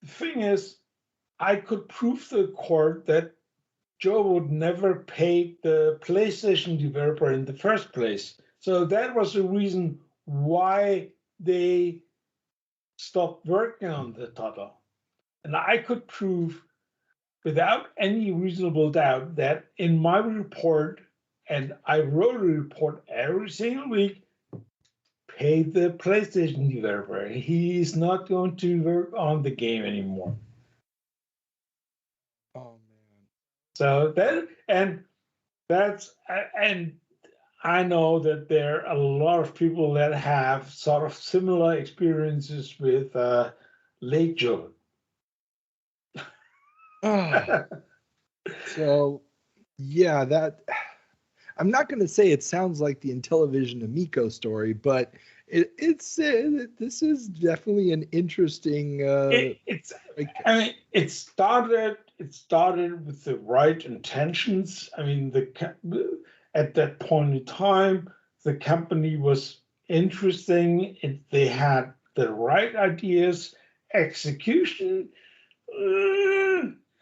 thing is, I could prove to the court that Jowood never paid the PlayStation developer in the first place. So that was the reason why they stopped working on the title. And I could prove without any reasonable doubt that in my report, and I wrote a report every single week, pay the PlayStation developer. He's not going to work on the game anymore. Oh man. So and I know that there are a lot of people that have sort of similar experiences with Lake Jowood. So, yeah, that I'm not going to say it sounds like the Intellivision Amico story, but it's this is definitely an interesting. It's. I mean, it started. It started with the right intentions. I mean, at that point in time, the company was interesting. They had the right ideas. Execution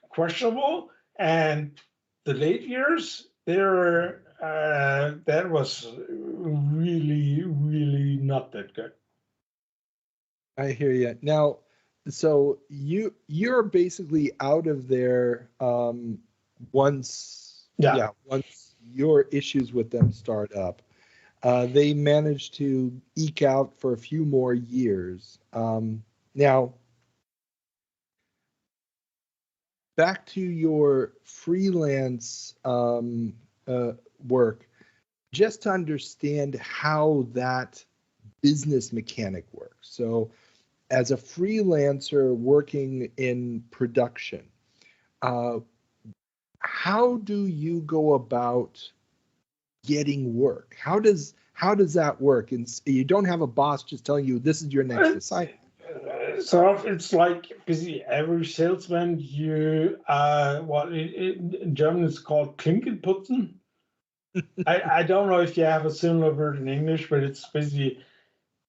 questionable, and the late years there that was really not that good. I hear you now. So you're basically out of there once Yeah. once your issues with them start up. They managed to eke out for a few more years. Now, back to your freelance work, just to understand how that business mechanic works. So, as a freelancer working in production, how do you go about getting work? How does that work? And you don't have a boss just telling you this is your next assignment. So it's like basically every salesman you what in German it's called Klinkenputzen. I don't know if you have a similar word in English, but it's basically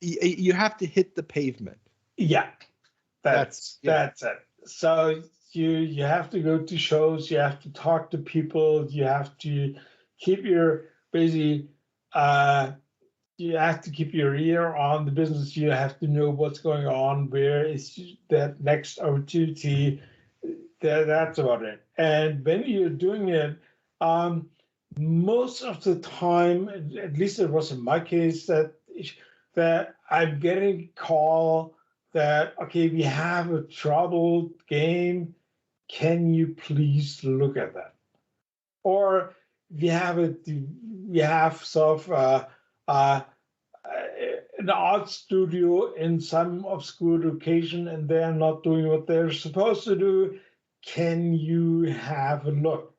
You have to hit the pavement. yeah. That's Yeah. it. So you have to go to shows, you have to talk to people, you have to keep your basically you have to keep your ear on the business. You have to know what's going on. Where is that next opportunity? That's about it. And when you're doing it, most of the time, at least it was in my case, that I'm getting a call that okay, we have a troubled game. Can you please look at that? Or we have sort of an art studio in some obscure location and they're not doing what they're supposed to do. Can you have a look?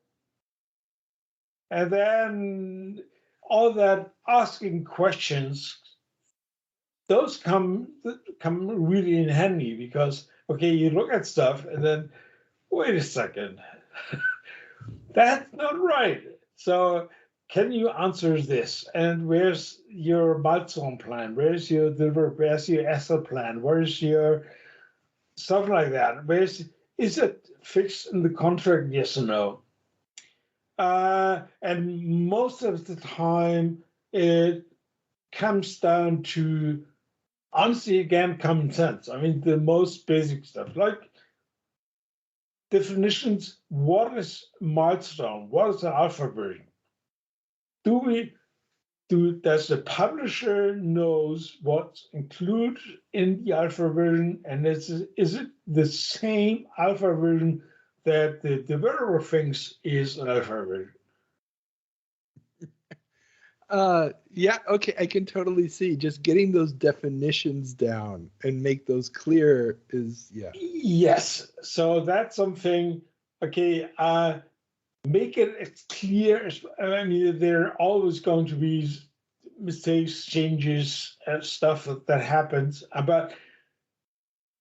And then all that asking questions, those come really in handy because okay, you look at stuff and then wait a second, that's not right. So can you answer this? And where's your milestone plan? Where's your where's your ESSA plan? Where's your stuff like that? Is it fixed in the contract? Yes or no? And most of the time, it comes down to honestly, again, common sense. I mean, the most basic stuff like definitions. What is milestone? What is an alpha version? Does the publisher knows what's included in the alpha version, and is it the same alpha version that the developer thinks is an alpha version? Yeah, okay, I can totally see just getting those definitions down and make those clear is yeah. Yes, so that's something. Okay, make it as clear as I mean. There are always going to be mistakes, changes, stuff that happens. But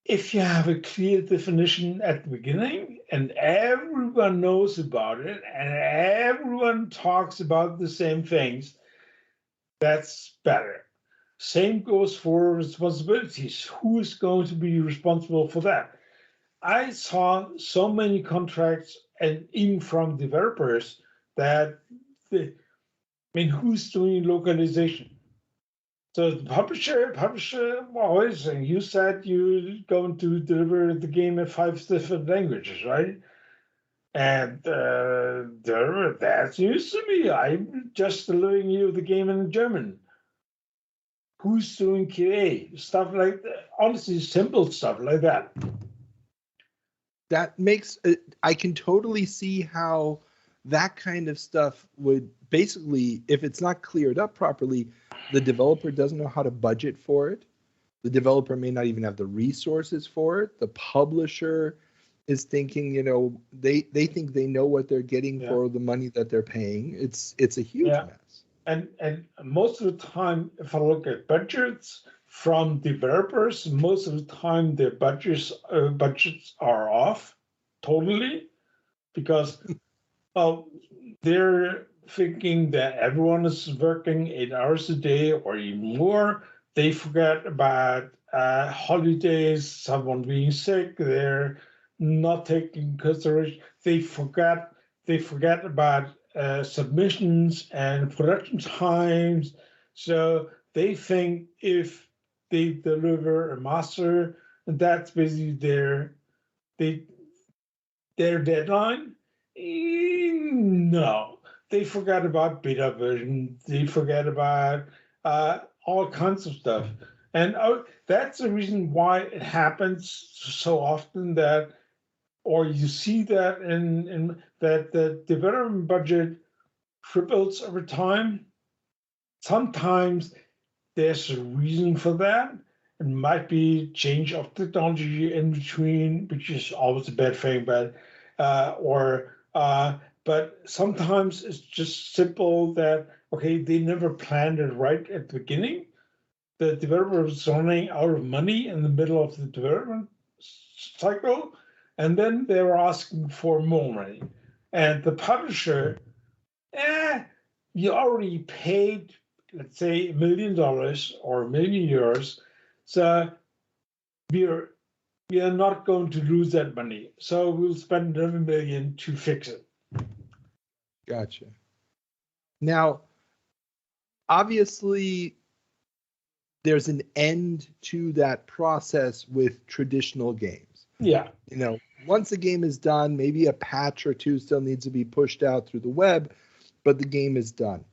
if you have a clear definition at the beginning and everyone knows about it and everyone talks about the same things, that's better. Same goes for responsibilities. Who is going to be responsible for that? I saw so many contracts, and even from developers, that I mean, who's doing localization? So the publisher, well, wait a second, you said you're going to deliver the game in 5 different languages, right? And that's news to me. I'm just delivering you the game in German. Who's doing QA? Stuff like that. Honestly, simple stuff like that. That makes I can totally see how that kind of stuff would basically, if it's not cleared up properly, the developer doesn't know how to budget for it. The developer may not even have the resources for it. The publisher is thinking, they think they know what they're getting for the money that they're paying. It's a huge mess. And most of the time, if I look at budgets from developers, most of the time their budgets are off totally, because they're thinking that everyone is working 8 hours a day or even more. They forget about holidays, someone being sick. They're not taking consideration. They forget about submissions and production times. So they think if they deliver a master, that's basically their deadline. No, they forgot about beta version. They forget about all kinds of stuff, and that's the reason why it happens so often that, or you see that in that the development budget triples over time. Sometimes there's a reason for that. It might be change of technology in between, which is always a bad thing, but but sometimes it's just simple that, okay, they never planned it right at the beginning. The developer was running out of money in the middle of the development cycle, and then they were asking for more money. And the publisher, you already paid, let's say, $1 million or €1 million, so we are not going to lose that money. So we'll spend another $1 million to fix it. Gotcha. Now, obviously, there's an end to that process with traditional games. Yeah. Once a game is done, maybe a patch or two still needs to be pushed out through the web, but the game is done.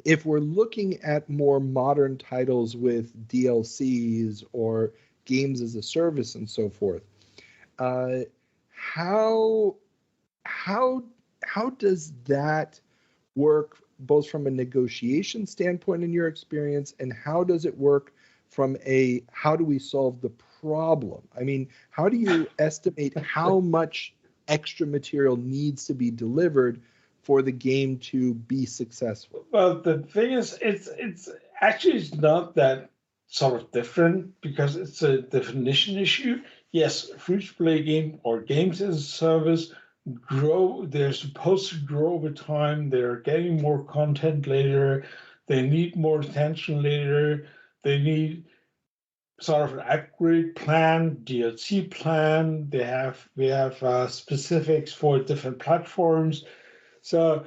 If we're looking at more modern titles with DLCs or games as a service and so forth, how does that work, both from a negotiation standpoint in your experience, and how does it work from how do we solve the problem? I mean, how do you estimate how much extra material needs to be delivered for the game to be successful? Well, the thing is, it's actually not that sort of different, because it's a definition issue. Yes, free-to-play game or games as a service grow. They're supposed to grow over time. They're getting more content later. They need more attention later. They need sort of an upgrade plan, DLC plan. We have specifics for different platforms. So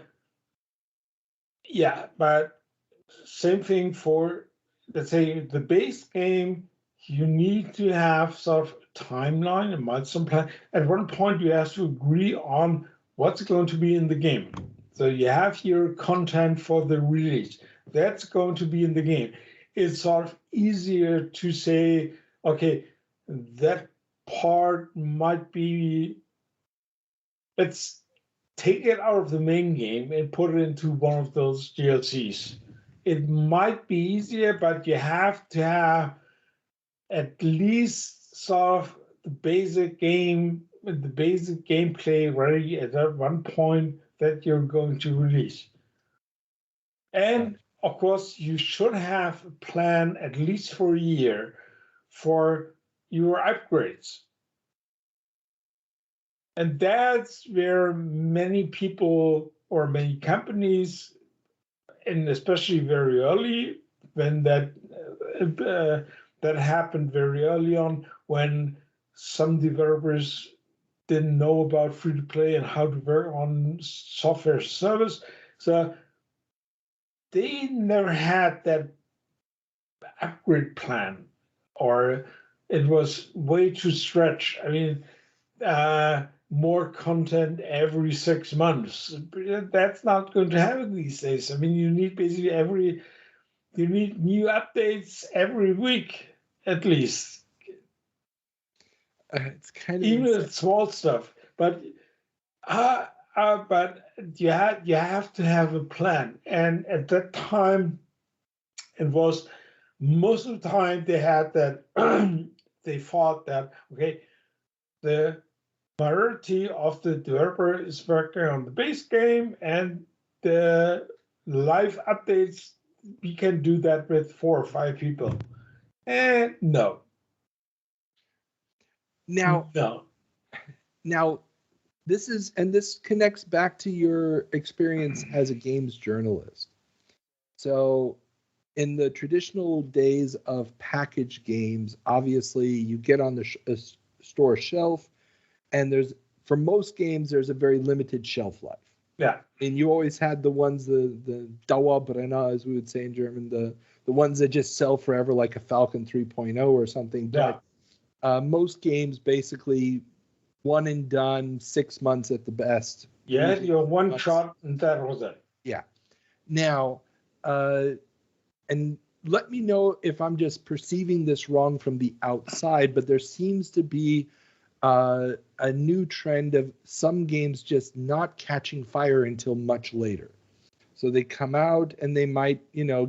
yeah, but same thing for, let's say, the base game. You need to have sort of a timeline, a milestone plan. At one point, you have to agree on what's going to be in the game. So you have your content for the release. That's going to be in the game. It's sort of easier to say, okay, that part might be, let's take it out of the main game and put it into one of those DLCs. It might be easier, but you have to have at least sort of the basic game, the basic gameplay ready at that one point that you're going to release. And of course, you should have a plan at least for a year for your upgrades. And that's where many people or many companies, and especially very early, when that happened very early on, when some developers didn't know about free-to-play and how to work on software service. So they never had that upgrade plan, or it was way too stretched. I mean, more content every 6 months. That's not going to happen these days. I mean, you need basically you need new updates every week at least. It's kind of even small stuff, but you have to have a plan. And at that time, it was most of the time they had that. They thought that, okay, the majority of the developer is working on the base game, and the live updates, we can do that with 4 or 5 people. And no. Now, this connects back to your experience as a games journalist. So in the traditional days of packaged games, obviously you get on the store shelf, and for most games, there's a very limited shelf life. Yeah. And you always had the ones, the Dauerbrenner, as we would say in German, the ones that just sell forever, like a Falcon 3.0 or something. But most games basically one and done, 6 months at the best. Yeah, your one shot, and that was it. Yeah. Now, and let me know if I'm just perceiving this wrong from the outside, but there seems to be a new trend of some games just not catching fire until much later. So they come out and they might,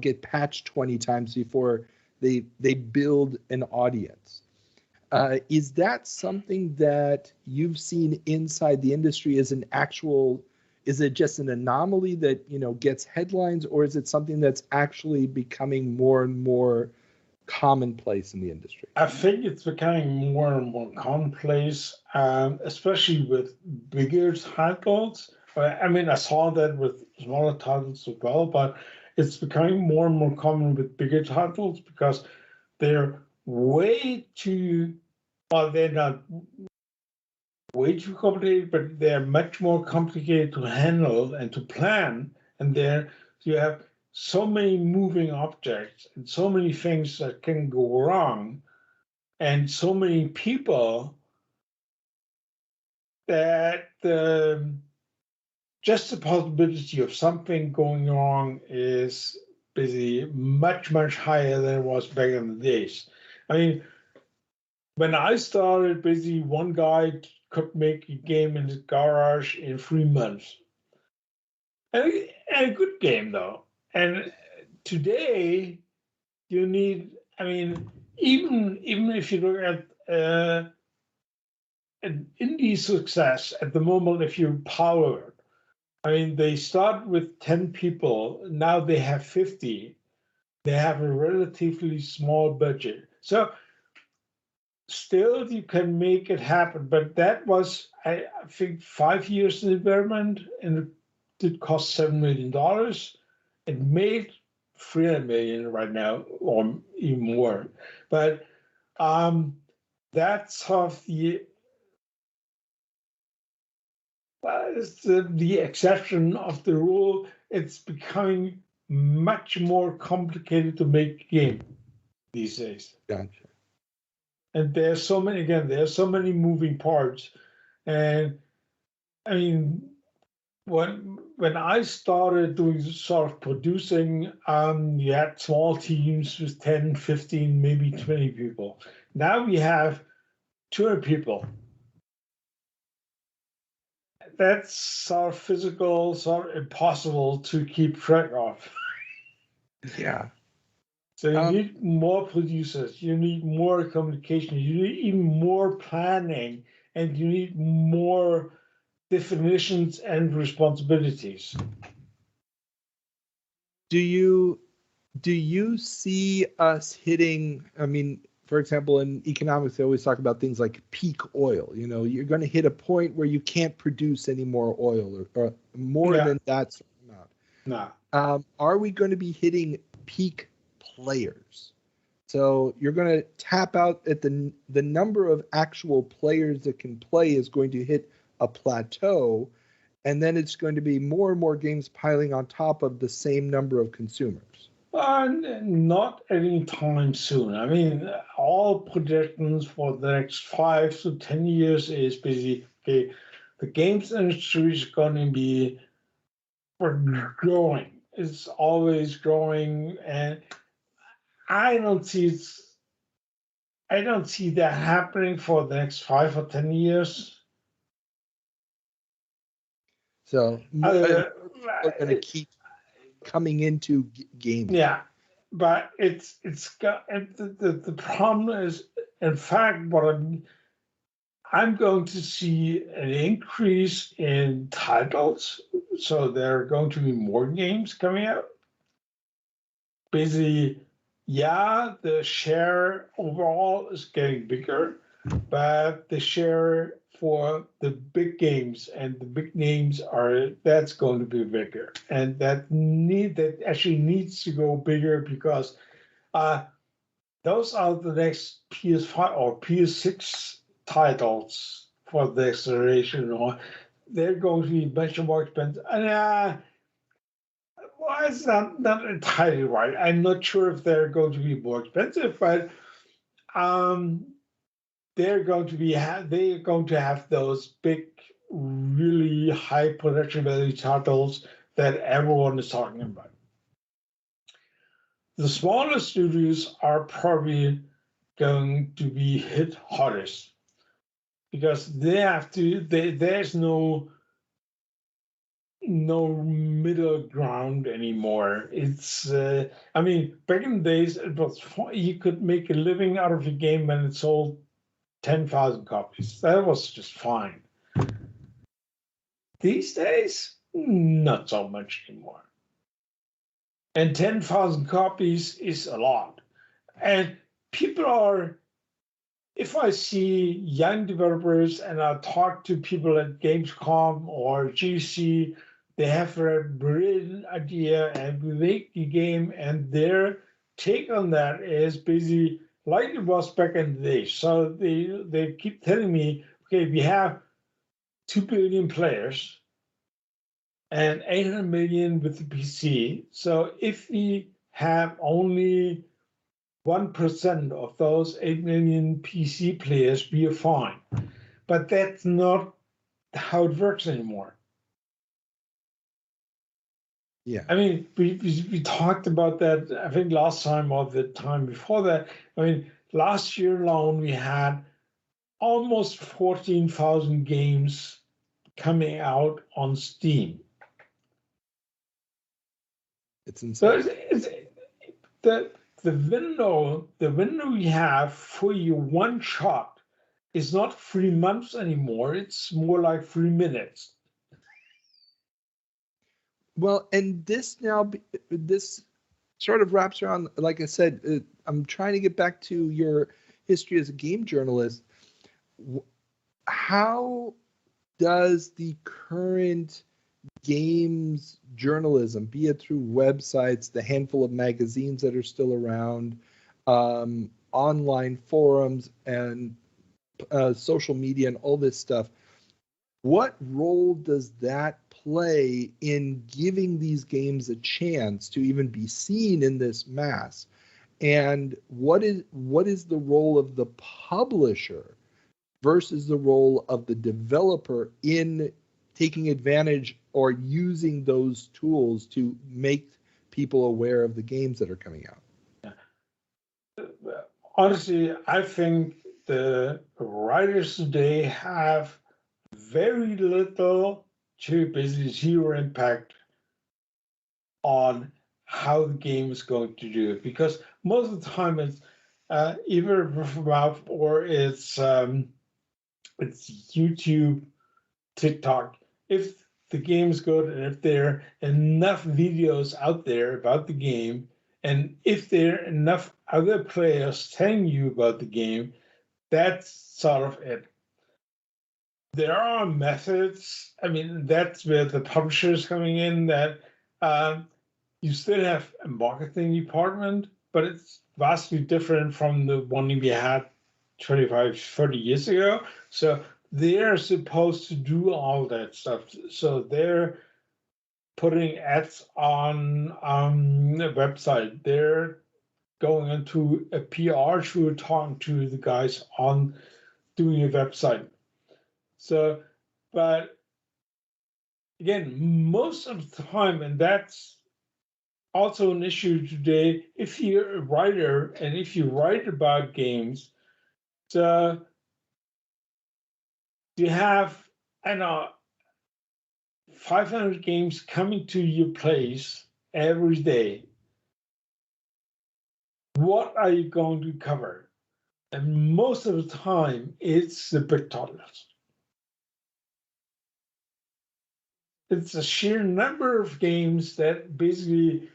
get patched 20 times before they build an audience. Is that something that you've seen inside the industry as an actual? Is it just an anomaly that gets headlines, or is it something that's actually becoming more and more commonplace in the industry? I think it's becoming more and more commonplace, especially with bigger titles. I mean, I saw that with smaller titles as well, but it's becoming more and more common with bigger titles because they're they're not way too complicated, but they're much more complicated to handle and to plan. And there you have so many moving objects and so many things that can go wrong, and so many people that just the possibility of something going wrong is basically much, much higher than it was back in the days. I mean, when I started, basically one guy could make a game in his garage in 3 months. And a good game, though. And today, you need, I mean, even if you look at an indie success at the moment, if you power it, I mean, they start with 10 people. Now they have 50. They have a relatively small budget. So still, you can make it happen. But that was, I think, 5 years in development, and it did cost $7 million. It made $300 million right now, or even more. But that's of the exception of the rule. It's becoming much more complicated to make a game these days. Gotcha. And there's so many moving parts. And I mean, when I started doing sort of producing, you had small teams with 10, 15, maybe 20 people. Now we have 200 people. That's sort of physical, sort of impossible to keep track of. Yeah. So you need more producers, you need more communication, you need even more planning, and you need more definitions and responsibilities. Do you see us hitting, I mean, for example, in economics, they always talk about things like peak oil. You're going to hit a point where you can't produce any more oil or more than that amount. No. Are we going to be hitting peak players? So you're going to tap out at the number of actual players that can play is going to hit a plateau, and then it's going to be more and more games piling on top of the same number of consumers. Not any time soon. I mean, all predictions for the next 5 to 10 years is basically, okay, the games industry is going to be growing. It's always growing, and I don't see that happening for the next 5 or 10 years. So we're going to keep coming into gaming. Yeah, but it's got the problem is, in fact, I'm going to see an increase in titles. So there are going to be more games coming out. Basically, yeah, the share overall is getting bigger, but the share for the big games and the big names that's going to be bigger, and that actually needs to go bigger because those are the next PS5 or PS6 titles for the next generation, or they're going to be much more expensive. And well, it's not entirely right. I'm not sure if they're going to be more expensive, but they're going to have those big, really high production value titles that everyone is talking about. The smaller studios are probably going to be hit hardest because there's no middle ground anymore. It's I mean, back in the days it was you could make a living out of a game when it sold 10,000 copies. That was just fine. These days, not so much anymore. And 10,000 copies is a lot. And people are, if I see young developers and I talk to people at Gamescom or GC, they have a brilliant idea and we make the game, and their take on that is basically like it was back in the day. So they keep telling me, okay, we have 2 billion players and 800 million with the PC. So if we have only 1% of those 8 million PC players, we are fine. But that's not how it works anymore. Yeah. I mean, we talked about that, I think last time or the time before that. I mean, last year alone, we had almost 14,000 games coming out on Steam. It's insane. So the window we have for you one shot is not 3 months anymore. It's more like 3 minutes. Well, and this sort of wraps around, like I said, I'm trying to get back to your history as a game journalist. How does the current games journalism, be it through websites, the handful of magazines that are still around, online forums, and social media and all this stuff, what role does that play in giving these games a chance to even be seen in this mass? And what is the role of the publisher versus the role of the developer in taking advantage or using those tools to make people aware of the games that are coming out? Honestly, I think the writers today have very little to basically zero impact on how the game is going to do it, because most of the time it's either word of mouth or it's YouTube, TikTok. If the game is good and if there are enough videos out there about the game, and if there are enough other players telling you about the game, that's sort of it. There are methods. I mean, that's where the publisher is coming in, that you still have a marketing department, but it's vastly different from the one we had 25, 30 years ago. So they're supposed to do all that stuff. So they're putting ads on the website. They're going into a PR shoot, talking to the guys on doing a website. So, but again, most of the time, and that's also an issue today, if you're a writer and if you write about games, so you have, I know, 500 games coming to your place every day. What are you going to cover? And most of the time, it's the big titles. It's a sheer number of games that basically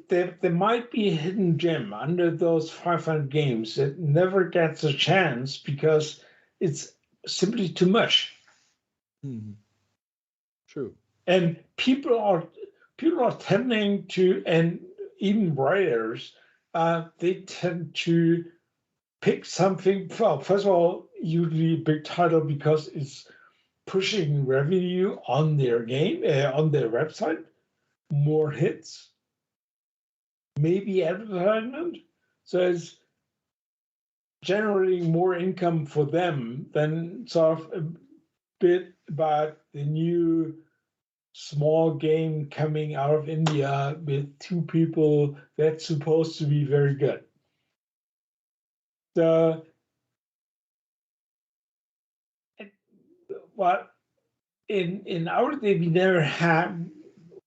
there might be a hidden gem under those 500 games that never gets a chance because it's simply too much. True. And people are tending to, and even writers, they tend to pick something. Well, first of all, usually a big title because it's pushing revenue on their game, on their website, more hits, maybe advertisement. So it's generating more income for them than sort of a bit about the new small game coming out of India with two people that's supposed to be very good. So, what in our day we never had,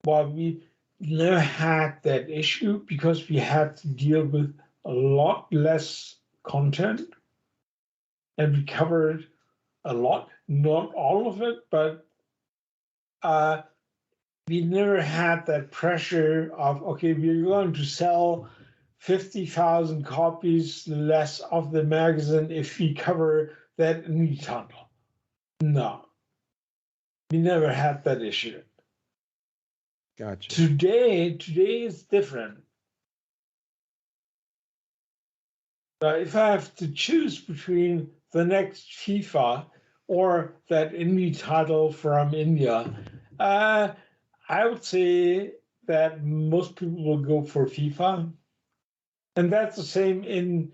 we never had that issue because we had to deal with a lot less content, and we covered a lot, not all of it, but we never had that pressure of, okay, we're going to sell 50,000 copies less of the magazine if we cover that new title. No, we never had that issue. Gotcha. Today is different. If I have to choose between the next FIFA or that indie title from India, I would say that most people will go for FIFA. And that's the same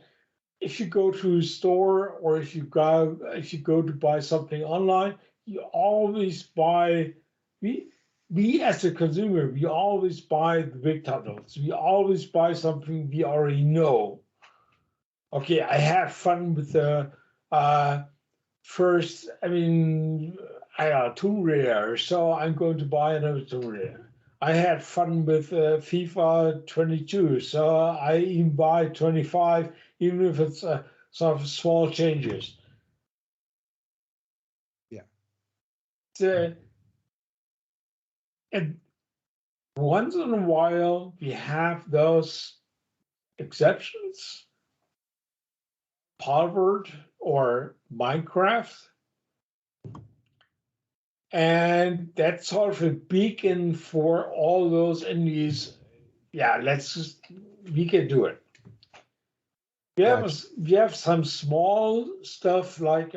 if you go to a store or if you go to buy something online, you always buy. We as a consumer, we always buy the big titles. We always buy something we already know. Okay, I had fun with the first. I got Tomb Raider, so I'm going to buy another Tomb Raider. I had fun with FIFA 22, so I even buy 25, even if it's sort of small changes. Yeah. And once in a while, we have those exceptions, Harvard or Minecraft. And that's sort of a beacon for all those indies. Yeah, we can do it. We have some small stuff like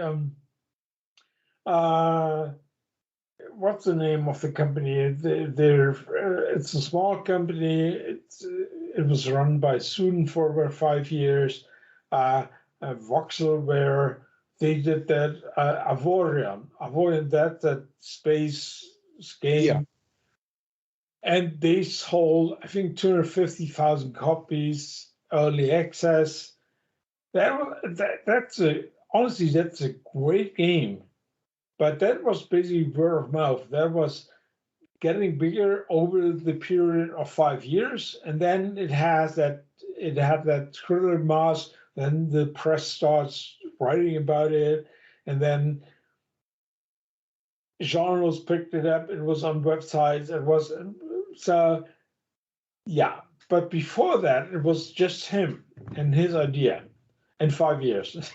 what's the name of the company? It's a small company. It was run by a student for about 5 years. Voxel, where they did that Avorion, that space game. Yeah. And they sold, I think, 250,000 copies, early access. That's a great game. But that was basically word of mouth. That was getting bigger over the period of 5 years, and then it had that critical mass. Then the press starts writing about it, and then genres picked it up. It was on websites. It was so, yeah. But before that, it was just him and his idea, in 5 years.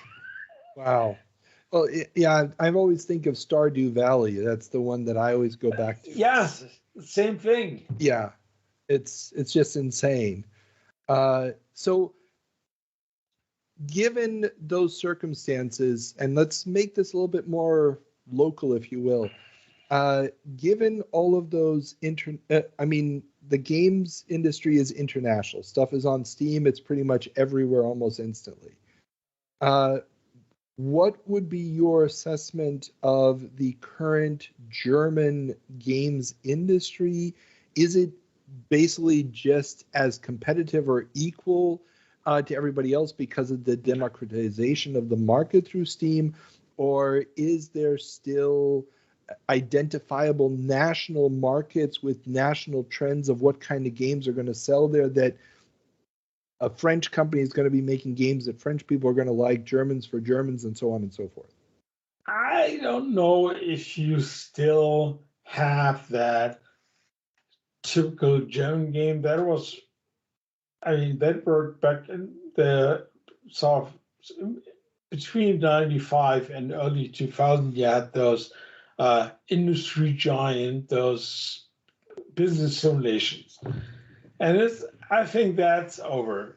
Wow. Well, yeah, I always think of Stardew Valley. That's the one that I always go back to. Yes, same thing. Yeah, it's just insane. So, given those circumstances, and let's make this a little bit more local, if you will. Given all of those the games industry is international. Stuff is on Steam. It's pretty much everywhere almost instantly. What would be your assessment of the current German games industry? Is it basically just as competitive or equal to everybody else because of the democratization of the market through Steam? Or is there still identifiable national markets with national trends of what kind of games are going to sell there that a French company is going to be making games that French people are going to like, Germans for Germans, and so on and so forth. I don't know if you still have that typical German game. That worked back in the sort of between 95 and early 2000. You had those industry giant, those business simulations. And I think that's over.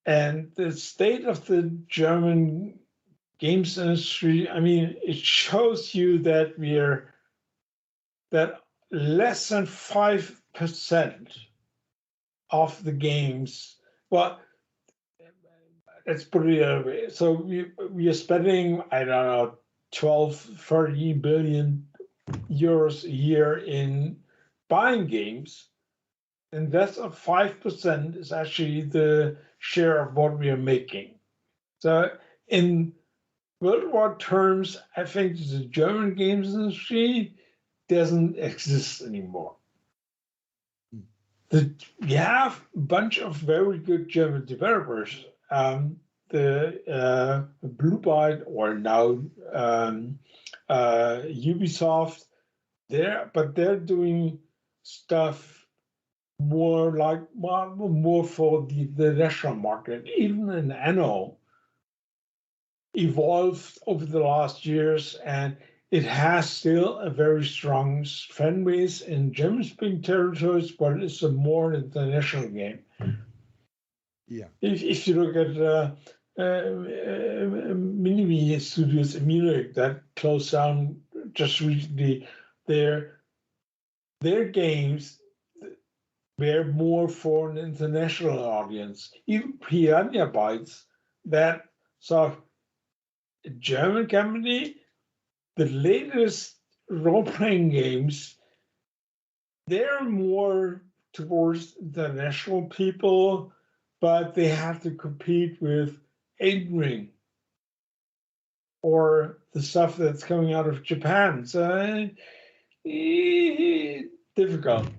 And the state of the German games industry, I mean, it shows you that that less than 5% of the games, well, let's put it the other way. So we are spending, I don't know, 12, 30 billion euros a year in buying games. And that's 5% is actually the share of what we are making. So in worldwide terms, I think the German games industry doesn't exist anymore. We have a bunch of very good German developers. The Blue Byte, or now Ubisoft, they're doing stuff more for the national market. Even in Anno evolved over the last years, and it has still a very strong fan base in German-speaking territories, but it's a more international game. Yeah. If you look at Mini Studios in Munich that closed down just recently, their games were more for an international audience. Even Piranha Bytes, that sort of German company, the latest role-playing games, they're more towards the national people, but they have to compete with Elden Ring or the stuff that's coming out of Japan. So difficult.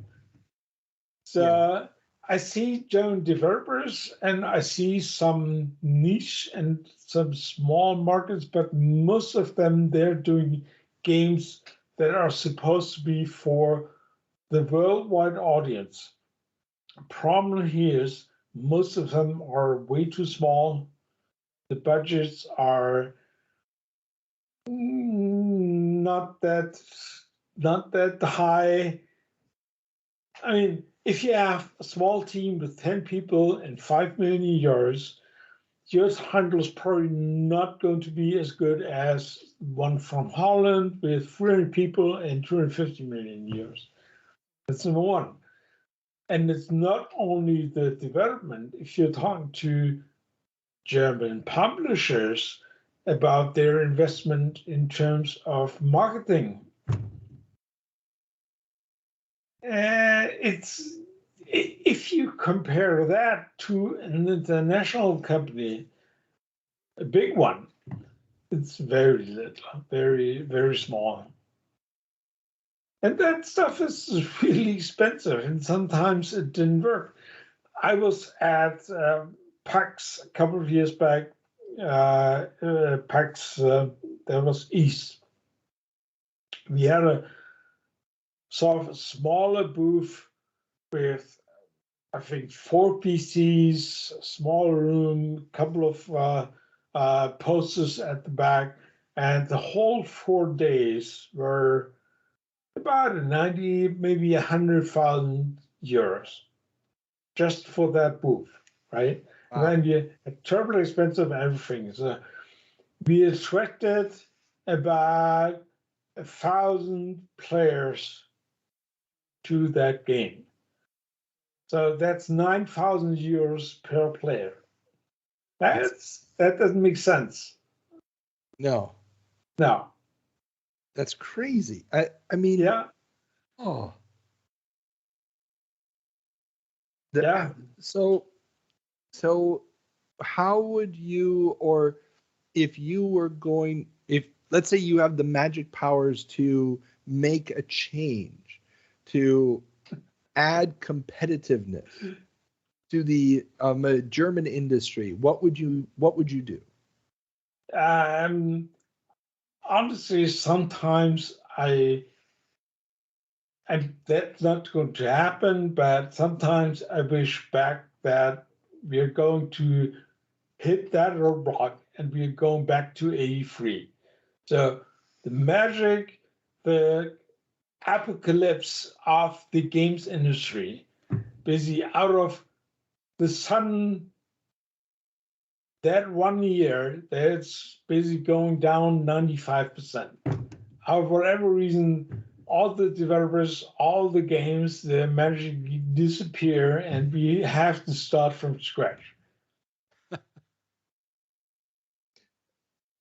So yeah. I see German developers and I see some niche and some small markets, but most of them, they're doing games that are supposed to be for the worldwide audience. The problem here is most of them are way too small. The budgets are not that high. I mean, if you have a small team with 10 people and 5 million euros, your title is probably not going to be as good as one from Holland with 300 people and 250 million euros. That's number one. And it's not only the development. If you're talking to German publishers about their investment in terms of marketing, if you compare that to an international company, a big one, it's very little, very, very small. And that stuff is really expensive, and sometimes it didn't work. I was at PAX a couple of years back. PAX, that was East. We had a sort of smaller booth with, I think, 4 PCs, a small room, a couple of posters at the back, and the whole 4 days were about 90, maybe 100,000 euros just for that booth, right? Wow. And then you had terribly expensive everything. So we attracted about 1,000 players to that game. So that's 9,000 euros per player. That doesn't make sense. No. That's crazy. I mean, yeah. Oh. Yeah. So how would you, or if you were going, if let's say you have the magic powers to make a change, to add competitiveness, to the German industry, what would you do? Honestly, sometimes that's not going to happen, but sometimes I wish back that we're going to hit that roadblock and we're going back to 83. So the magic, the apocalypse of the games industry, basically out of the sudden that 1 year, that's basically going down 95%. For whatever reason, all the developers, all the games, they magically disappear and we have to start from scratch.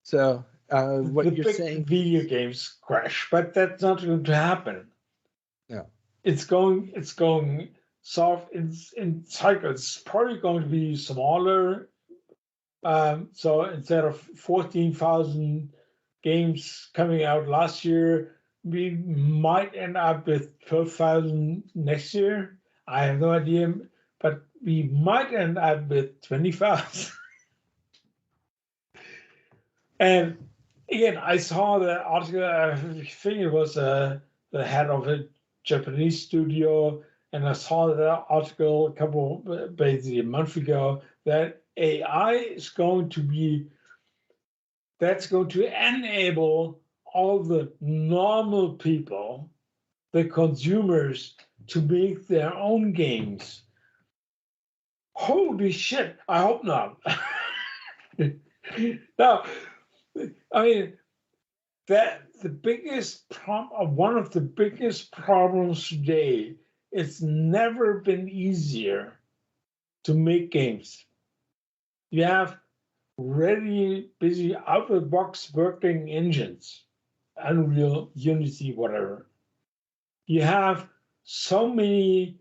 So what you're saying, video games crash, but that's not going to happen. No. It's going soft in cycles. It's probably going to be smaller. So instead of 14,000 games coming out last year, we might end up with 12,000 next year. I have no idea, but we might end up with 20,000. And again, I saw the article, I think it was the head of a Japanese studio, and I saw the article basically a month ago, that AI is going to enable all the normal people, the consumers, to make their own games. Holy shit, I hope not. Now, I mean, one of the biggest problems today, it's never been easier to make games. You have ready, busy, out-of-the-box working engines, Unreal, Unity, whatever. You have so many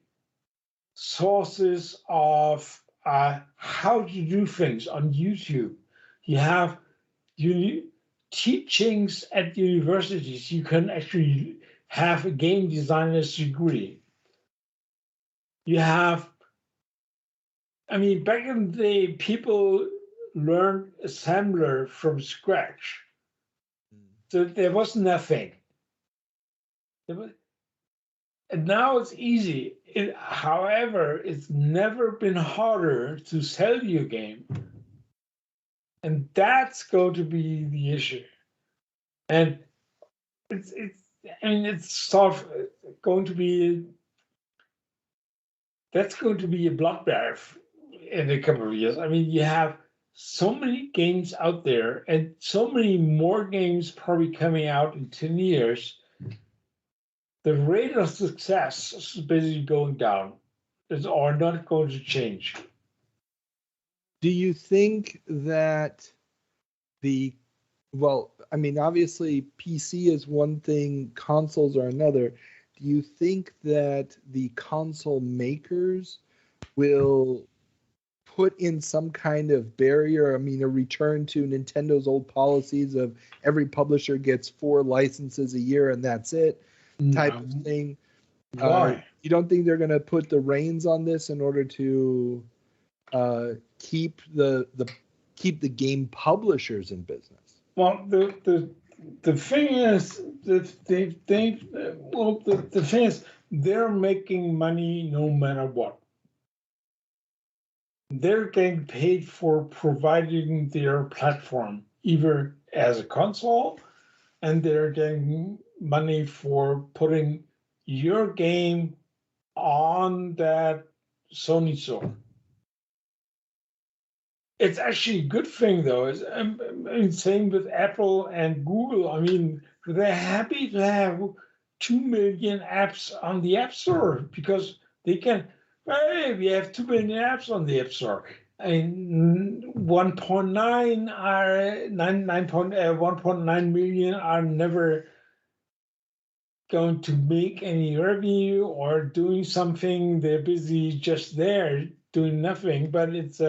sources of how to do things on YouTube. You have teachings at universities. You can actually have a game designer's degree. You have, I mean, back in the day, people learned assembler from scratch. So there was nothing. And now it's easy. However, it's never been harder to sell your game. And that's going to be the issue. And it's sort of going to be, that's going to be a bloodbath in a couple of years. I mean, you have so many games out there and so many more games probably coming out in 10 years. The rate of success is basically going down, or not going to change. Do you think that I mean, obviously PC is one thing, consoles are another. Do you think that the console makers will put in some kind of barrier? I mean, a return to Nintendo's old policies of every publisher gets 4 licenses a year and that's it, type of thing. Why? You don't think they're going to put the reins on this in order to keep the game publishers in business? Well, the thing is, the thing is, they're making money no matter what. They're getting paid for providing their platform, either as a console, and they're getting money for putting your game on that Sony store. It's actually a good thing, though. Same with Apple and Google. I mean, they're happy to have 2 million apps on the App Store because they can. Hey, we have 2 million apps on the App Store. And 1.9 million are never going to make any revenue or doing something. They're busy just there doing nothing. But it's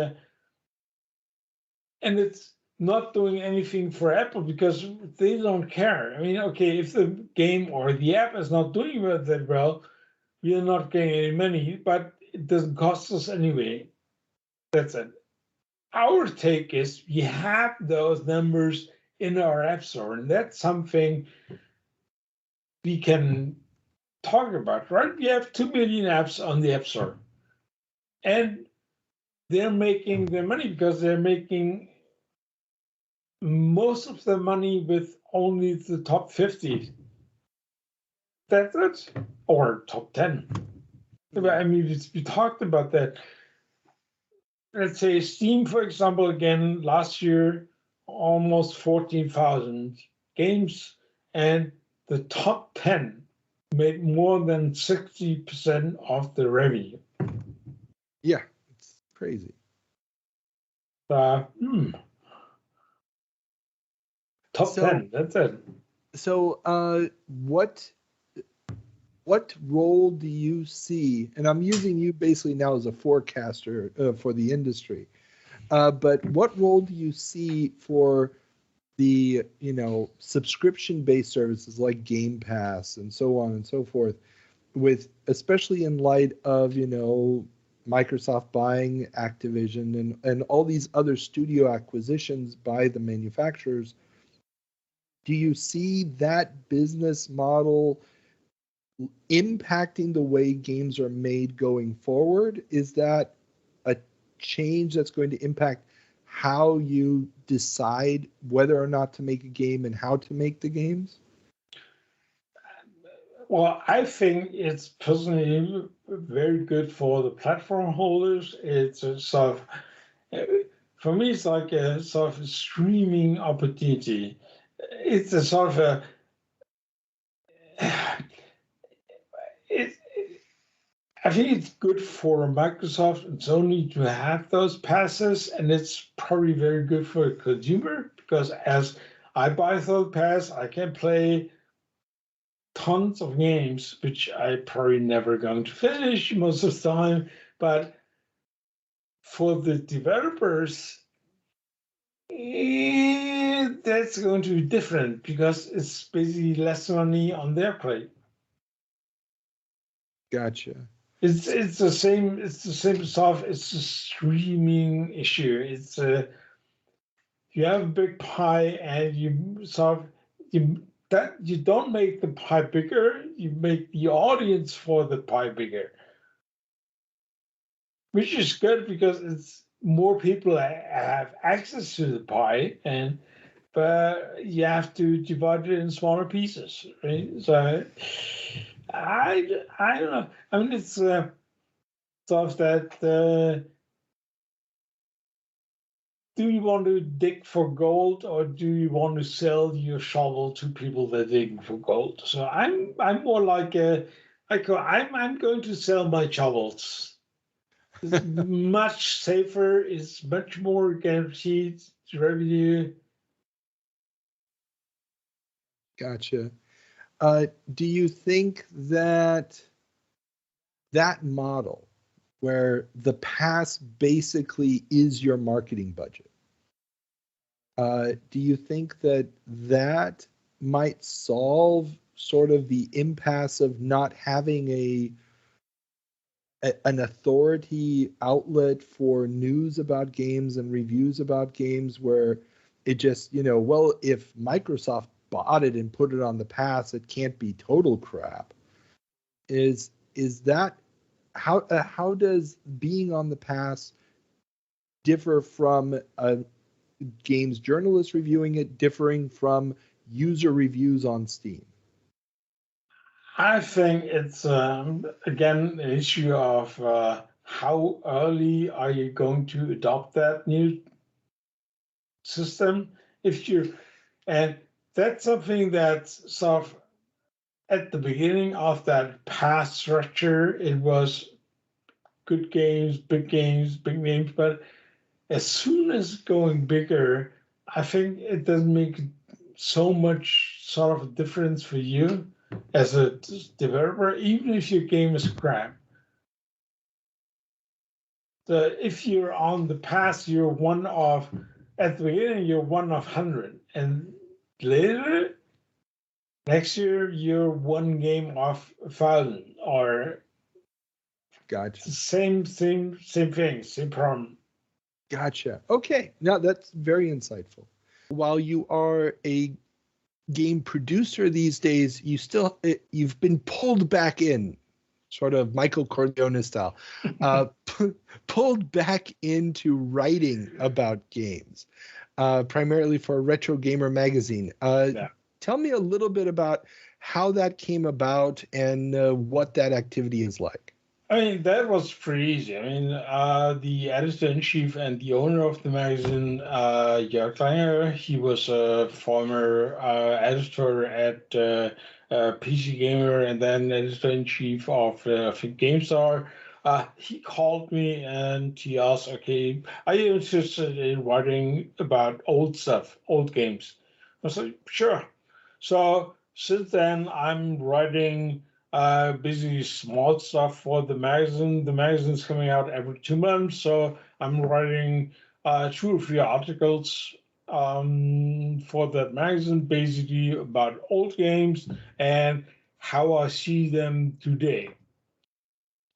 and it's not doing anything for Apple because they don't care. I mean, okay, if the game or the app is not doing that well, you're not getting any money. But it doesn't cost us anyway. That's it. Our take is we have those numbers in our app store, and that's something we can talk about, right? We have 2 million apps on the app store, and they're making their money because they're making most of the money with only the top 50. That's it, or top 10. I mean, we talked about that. Let's say Steam, for example, again, last year, almost 14,000 games, and the top 10 made more than 60% of the revenue. Yeah, it's crazy. Top 10, that's it. So what role do you see, and I'm using you basically now as a forecaster for the industry, but what role do you see for the, subscription-based services like Game Pass and so on and so forth, with especially in light of, Microsoft buying Activision and all these other studio acquisitions by the manufacturers? Do you see that business model impacting the way games are made going forward? Is that a change that's going to impact how you decide whether or not to make a game and how to make the games? Well, I think it's personally very good for the platform holders. It's a sort of, for me, it's like a sort of streaming opportunity. It's a sort of a, I think it's good for Microsoft and Sony to have those passes, and it's probably very good for a consumer because as I buy those pass, I can play tons of games, which I probably never going to finish most of the time. But for the developers, that's going to be different because it's basically less money on their plate. Gotcha. It's the same stuff. It's a streaming issue. It's you have a big pie and you don't make the pie bigger. You make the audience for the pie bigger, which is good because it's more people have access to the pie, but you have to divide it in smaller pieces, right? So I don't know. I mean, it's stuff that do you want to dig for gold or do you want to sell your shovel to people that are digging for gold? So I'm more like I'm going to sell my shovels. It's much safer. It's much more guaranteed revenue. Gotcha. Do you think that model where the pass basically is your marketing budget, do you think that might solve sort of the impasse of not having an authority outlet for news about games and reviews about games, where it just, well, if Microsoft bought it and put it on the pass, it can't be total crap? Is that how does being on the pass differ from a games journalist reviewing it, differing from user reviews on Steam? I think it's again an issue of how early are you going to adopt that new system? And that's something that's sort of at the beginning of that pass structure, it was good games, big names, but as soon as going bigger, I think it doesn't make so much sort of a difference for you as a developer, even if your game is crap. So if you're on the pass, you're one of, at the beginning, you're one of 100. And later, next year, you're one game off 1,000 or Gotcha. Same thing, same problem. Gotcha. Okay. Now that's very insightful. While you are a game producer these days, you've been pulled back in, sort of Michael Corleone style, pulled back into writing about games, primarily for RetroGamer magazine. Tell me a little bit about how that came about and what that activity is like. I mean, that was pretty easy. I mean, the editor-in-chief and the owner of the magazine, Jörg Langer, he was a former editor at PC Gamer and then editor-in-chief of GameStar. He called me and he asked, okay, are you interested in writing about old stuff, old games? I said, sure. So since then, I'm writing basically small stuff for the magazine. The magazine's coming out every 2 months, so I'm writing 2 or 3 articles for that magazine, basically about old games and how I see them today.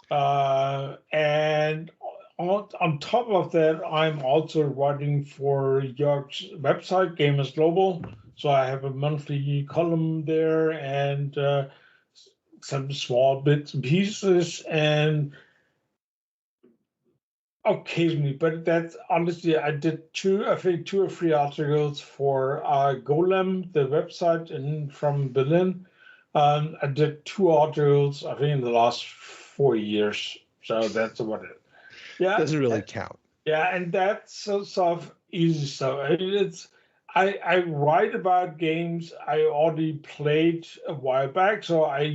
And on top of that, I'm also writing for Jörg's website, Gamers Global. So I have a monthly column there and some small bits and pieces, and occasionally, but that's honestly, I did 2 or 3 articles for Golem, the website from Berlin. I did 2 articles, I think, in the last 4 years. So that's about it. Yeah, doesn't really count. Yeah, and that's sort of easy stuff. I mean, I write about games I already played a while back, so I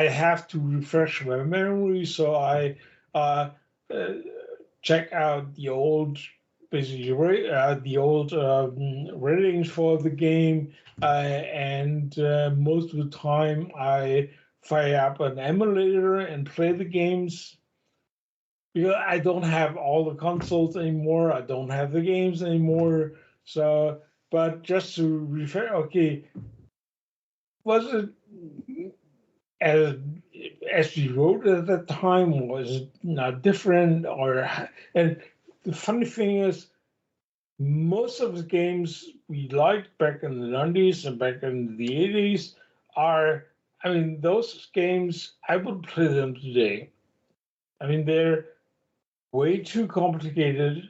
have to refresh my memory, so I check out the old, basically the old ratings for the game, and most of the time I fire up an emulator and play the games. Because I don't have all the consoles anymore. I don't have the games anymore. So, but just to refer, okay, was it as we wrote at that time? Was it not different? And the funny thing is, most of the games we liked back in the 90s and back in the 80s those games, I would play them today. I mean, they're way too complicated,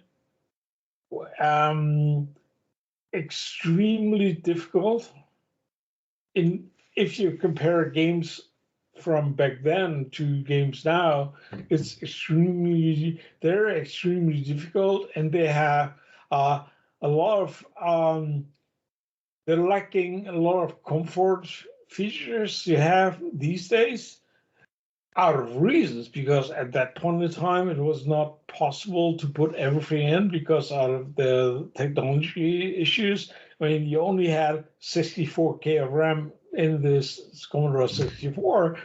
extremely difficult. If you compare games from back then to games now, they're extremely difficult, and they have a lot of they're lacking a lot of comfort features you have these days. Out of reasons, because at that point in time it was not possible to put everything in because of the technology issues. I mean, you only had 64K of RAM in this Commodore 64,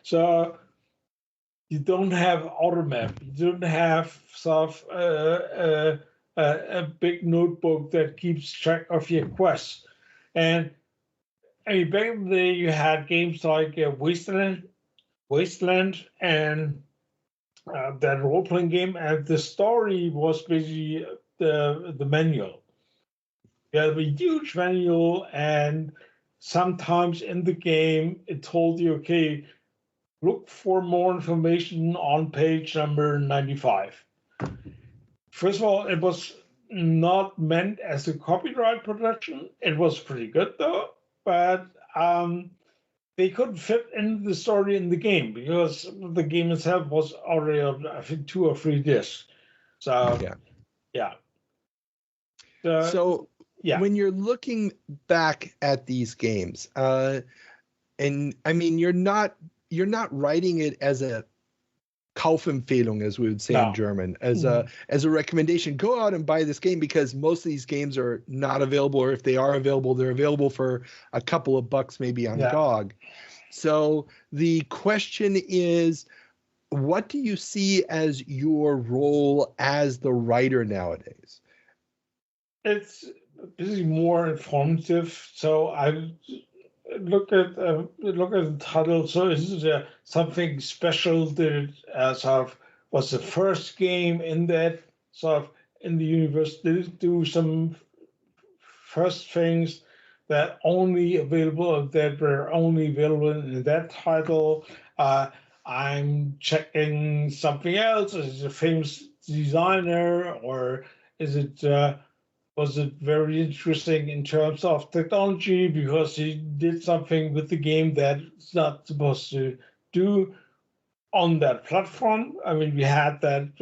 so you don't have AutoMap, you don't have a big notebook that keeps track of your quests. And I mean, back in the day, you had games like Wasteland and that role-playing game, and the story was basically the manual. You have a huge manual, and sometimes in the game it told you, okay, look for more information on page number 95. First of all, it was not meant as a copyright protection. It was pretty good though, but they couldn't fit in the story in the game because the game itself was already on, I think, 2 or 3 discs. So, yeah. So when you're looking back at these games, and I mean, you're not writing it as a Kaufempfehlung, as we would say in German, as a recommendation. Go out and buy this game because most of these games are not available, or if they are available, they're available for a couple of bucks maybe on GOG. So the question is, what do you see as your role as the writer nowadays? It's basically more informative. So look at the title. So is it something special that sort of was the first game in that sort of in the universe? Did it do some first things that were only available in that title? I'm checking something else. Is it a famous designer, or is it? Was it very interesting in terms of technology because he did something with the game that it's not supposed to do on that platform? I mean, we had that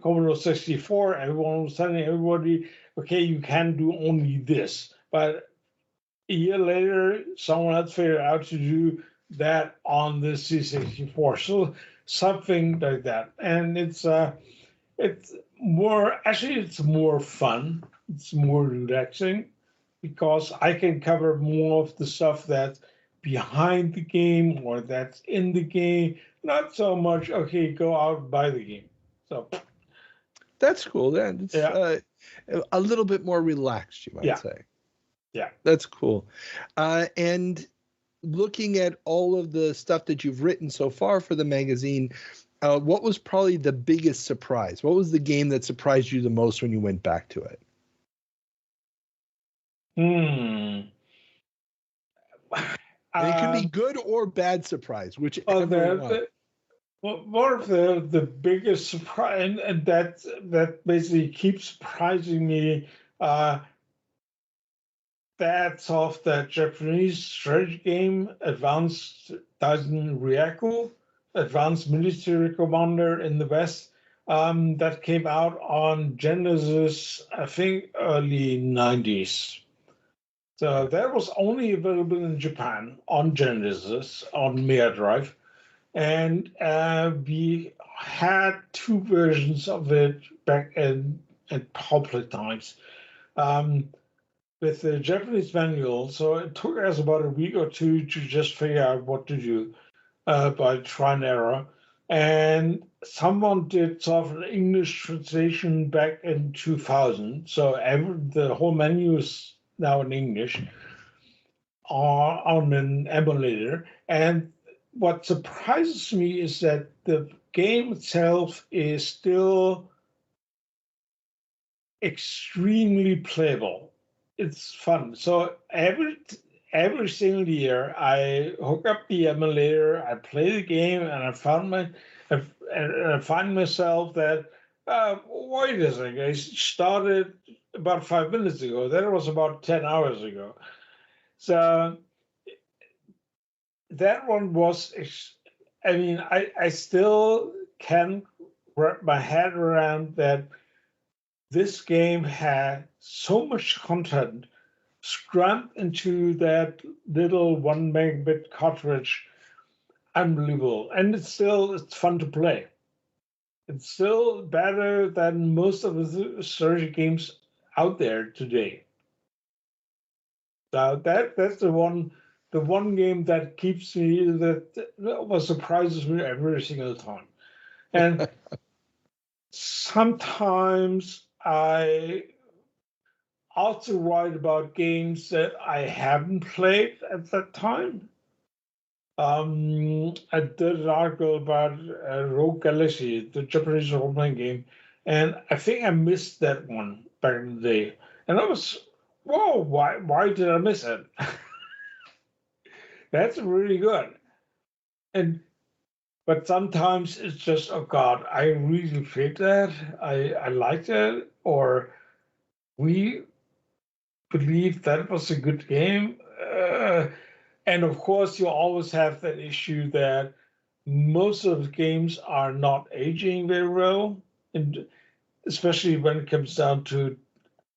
Commodore 64. Everyone was telling everybody, okay, you can do only this. But a year later, someone had figured out to do that on the C64. So something like that. And it's it's more fun. It's more relaxing because I can cover more of the stuff that's behind the game or that's in the game. Not so much, okay, go out and buy the game. So That's cool. It's yeah, a little bit more relaxed, you might yeah, say. yeah. That's cool. And looking at all of the stuff that you've written so far for the magazine, what was probably the biggest surprise? What was the game that surprised you the most when you went back to it? Hmm. And it can be good or bad surprise, Oh, whichever one. one of the biggest surprise, and that basically keeps surprising me. That's of that Japanese strategy game, Advanced Daisen Ryaku, Advanced Military Commander in the West, that came out on Genesis, I think, early 90s. So that was only available in Japan on Genesis, on Mega Drive. And we had two versions of it back in public times. With the Japanese manual, so it took us about a week or two to just figure out what to do by trial and error. And someone did sort of an English translation back in 2000. So the whole menu is now in English on an emulator. And what surprises me is that the game itself is still extremely playable. It's fun. So every single year, I hook up the emulator, I play the game, and I find myself that wait a second, I started about 5 minutes ago. That was about 10 hours ago. So that one was. I mean, I still can wrap my head around that this game had so much content crammed into that little 1 megabit cartridge. Unbelievable. And it's fun to play. It's still better than most of the strategy games out there today. So that's the one game that keeps me that surprises me every single time. And sometimes I also write about games that I haven't played at that time. I did an article about Rogue Galaxy, the Japanese role-playing game, and I think I missed that one back in the day. And I was, whoa, why did I miss it? That's really good. But sometimes it's just, oh God, I really played that. I liked it, or we believe that was a good game. And of course, you always have that issue that most of the games are not aging very well, and especially when it comes down to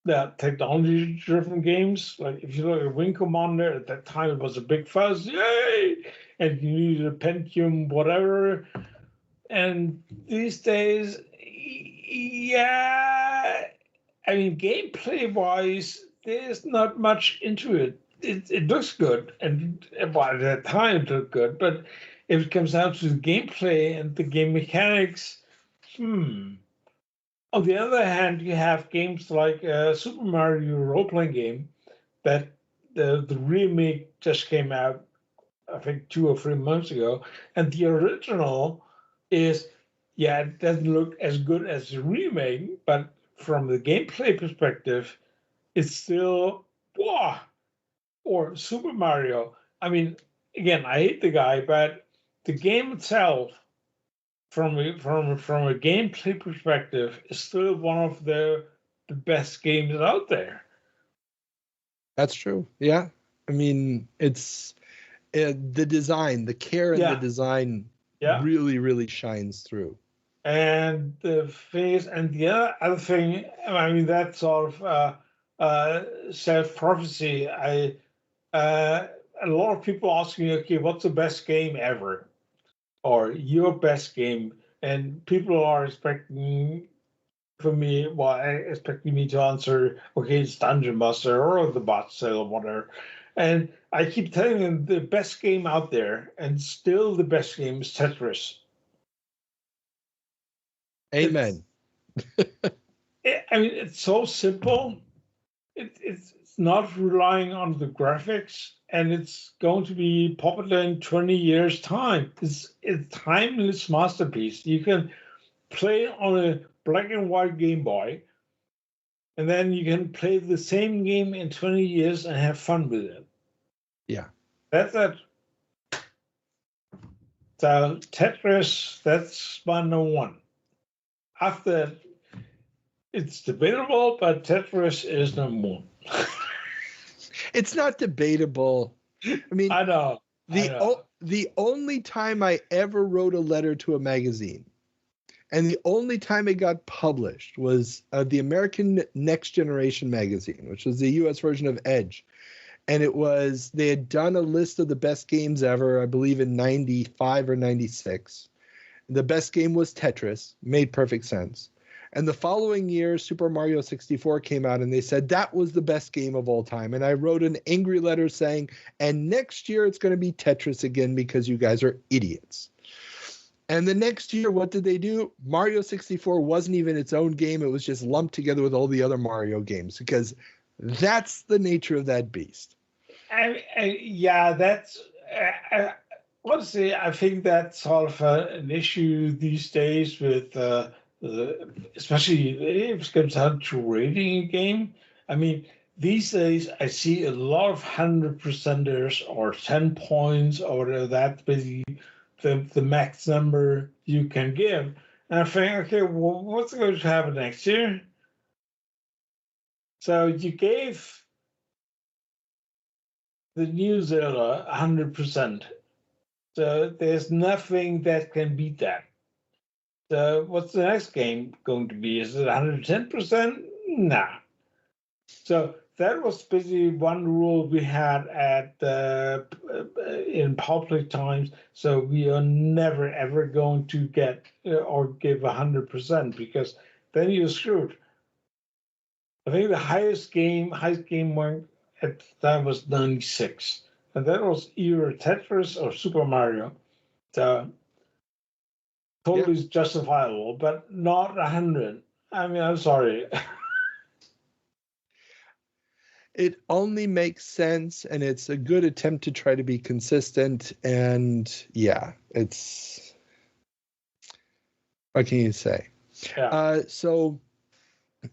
that technology-driven games. Like if you look at Wing Commander, at that time it was a big fuzz, yay! And you needed a Pentium, whatever. And these days, yeah, I mean, gameplay-wise, there's not much into it. It looks good, and well, at that time it looked good. But if it comes down to the gameplay and the game mechanics, On the other hand, you have games like Super Mario role-playing game that the remake just came out, I think 2 or 3 months ago, and the original is, yeah, it doesn't look as good as the remake, but from the gameplay perspective, it's still wow. Or Super Mario. I mean, again, I hate the guy, but the game itself, from a gameplay perspective, is still one of the best games out there. That's true. Yeah. I mean, it's the design, the care in the design really, really shines through. And the face, and the other thing, I mean, that sort of self-prophecy. A lot of people ask me, okay, what's the best game ever? Or your best game? And people are expecting me to answer, okay, it's Dungeon Buster or the Bot Sale or whatever. And I keep telling them the best game out there, and still the best game is Tetris. Amen. It's so simple. It's not relying on the graphics, and it's going to be popular in 20 years' time. It's a timeless masterpiece. You can play on a black and white Game Boy, and then you can play the same game in 20 years and have fun with it. Yeah. That's it. So Tetris, that's my number one. After that, it's debatable, but Tetris is number one. It's not debatable. I mean, I know. The only time I ever wrote a letter to a magazine, and the only time it got published, was the American Next Generation magazine, which was the U.S. version of Edge. And they had done a list of the best games ever, I believe in 95 or 96. The best game was Tetris, made perfect sense. And the following year, Super Mario 64 came out, and they said that was the best game of all time. And I wrote an angry letter saying, and next year it's going to be Tetris again because you guys are idiots. And the next year, what did they do? Mario 64 wasn't even its own game. It was just lumped together with all the other Mario games because that's the nature of that beast. That's... honestly, I think that's sort of an issue these days with... especially if it comes down to rating a game. I mean, these days I see a lot of 100%ers or 10 points or whatever. That's basically the max number you can give. And I think, okay, well, what's going to happen next year? So you gave the new Zelda 100%. So there's nothing that can beat that. So what's the next game going to be? Is it 110%? Nah. So that was basically one rule we had at in public times. So we are never ever going to get or give 100% because then you're screwed. I think the highest game rank at the time was 96, and that was either Tetris or Super Mario. So totally justifiable, but not 100. I mean, I'm sorry. It only makes sense, and it's a good attempt to try to be consistent. And yeah, it's, what can you say? Yeah. So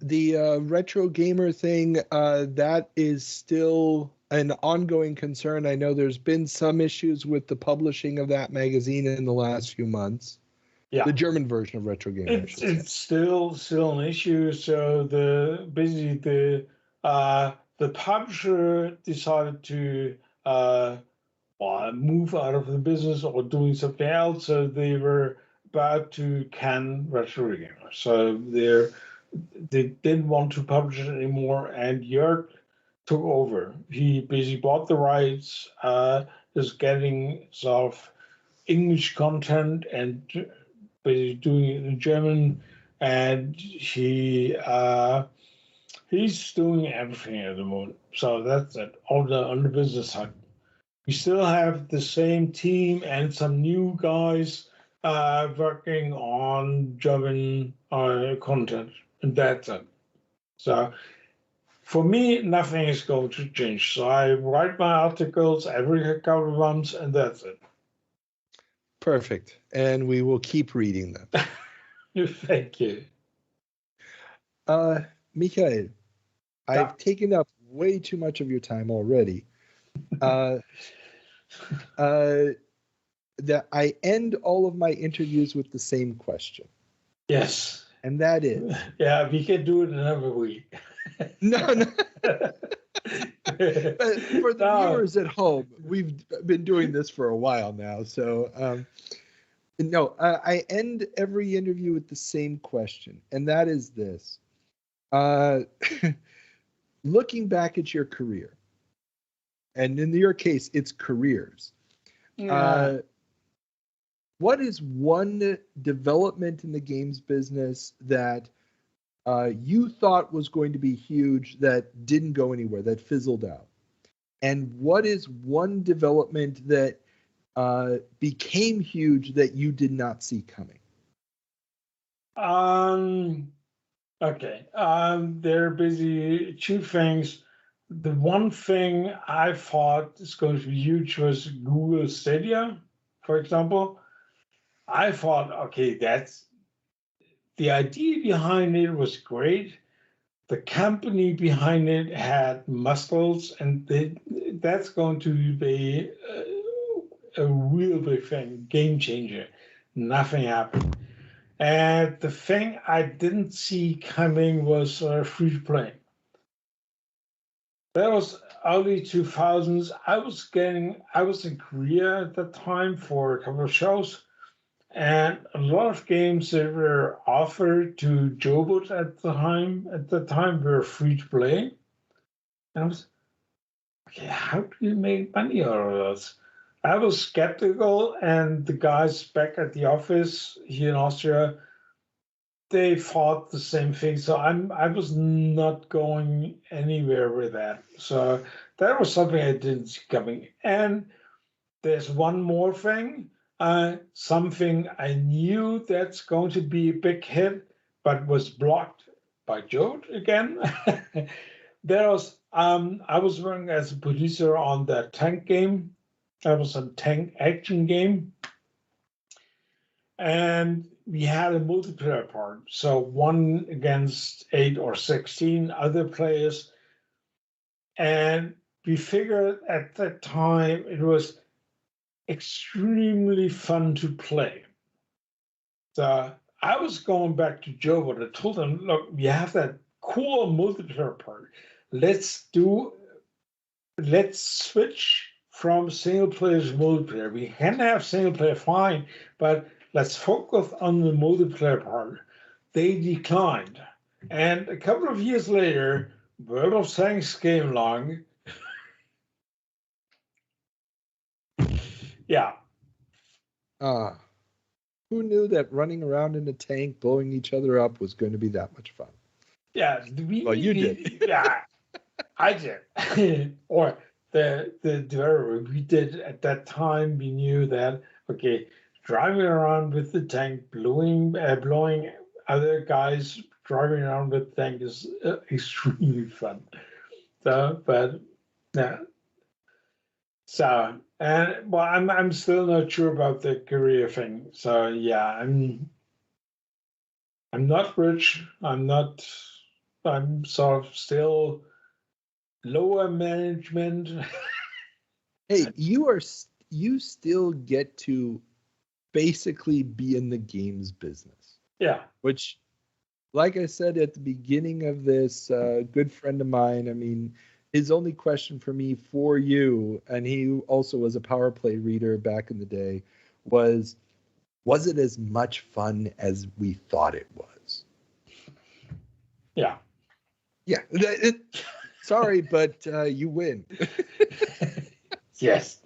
the retro gamer thing, that is still an ongoing concern. I know there's been some issues with the publishing of that magazine in the last few months. Yeah. The German version of RetroGamer. It's still an issue. So the publisher decided to move out of the business or doing something else. So they were about to can RetroGamer. So they didn't want to publish it anymore, and Jörg took over. He basically bought the rights, is getting sort of English content and basically doing it in German, and he's doing everything at the moment. So that's it on the business side. We still have the same team and some new guys working on German content, and that's it. So for me, nothing is going to change. So I write my articles every couple of months, and that's it. Perfect. And we will keep reading them. Thank you. Mikhail, I've taken up way too much of your time already. That I end all of my interviews with the same question. Yes. And that is. Yeah, we can do it another week. No. But for the viewers at home, we've been doing this for a while now. So, I end every interview with the same question. And that is this. Looking back at your career, and in your case, it's careers. Yeah. What is one development in the games business that you thought was going to be huge that didn't go anywhere, that fizzled out? And what is one development that became huge that you did not see coming? Okay. There are basically two things. The one thing I thought is going to be huge was Google Stadia, for example. I thought, okay, that's the idea behind it was great. The company behind it had muscles, and that's going to be a real big thing, game changer. Nothing happened. And the thing I didn't see coming was free to play. That was early 2000s. I was in Korea at that time for a couple of shows, and a lot of games that were offered to Jowood at the time were free to play. And I was, okay, how do you make money out of this? I was skeptical, and the guys back at the office here in Austria, they thought the same thing. So I was not going anywhere with that. So that was something I didn't see coming. And there's one more thing. Something I knew that's going to be a big hit, but was blocked by Jowood again. I was working as a producer on that tank game. That was a tank action game. And we had a multiplayer part. So 1 against 8 or 16 other players. And we figured at that time it was extremely fun to play. So I was going back to Jowood. I told them, look, we have that cool multiplayer part. Let's switch from single player to multiplayer. We can have single player fine, but let's focus on the multiplayer part. They declined. And a couple of years later, World of Tanks came along. Yeah. Who knew that running around in a tank, blowing each other up was going to be that much fun? Yeah. Well, you did. Yeah, I did. Or the developer, we did at that time, we knew that, okay, driving around with the tank, blowing other guys driving around with the tank is extremely fun. So, but yeah. So, and well, I'm still not sure about the career thing. So yeah, I'm not rich. I'm sort of still lower management. Hey, you still get to basically be in the games business. Yeah. Which, like I said at the beginning of this, good friend of mine, I mean, his only question for me for you, and he also was a power play reader back in the day, was it as much fun as we thought it was? Yeah. Yeah. Sorry, but you win. Yes.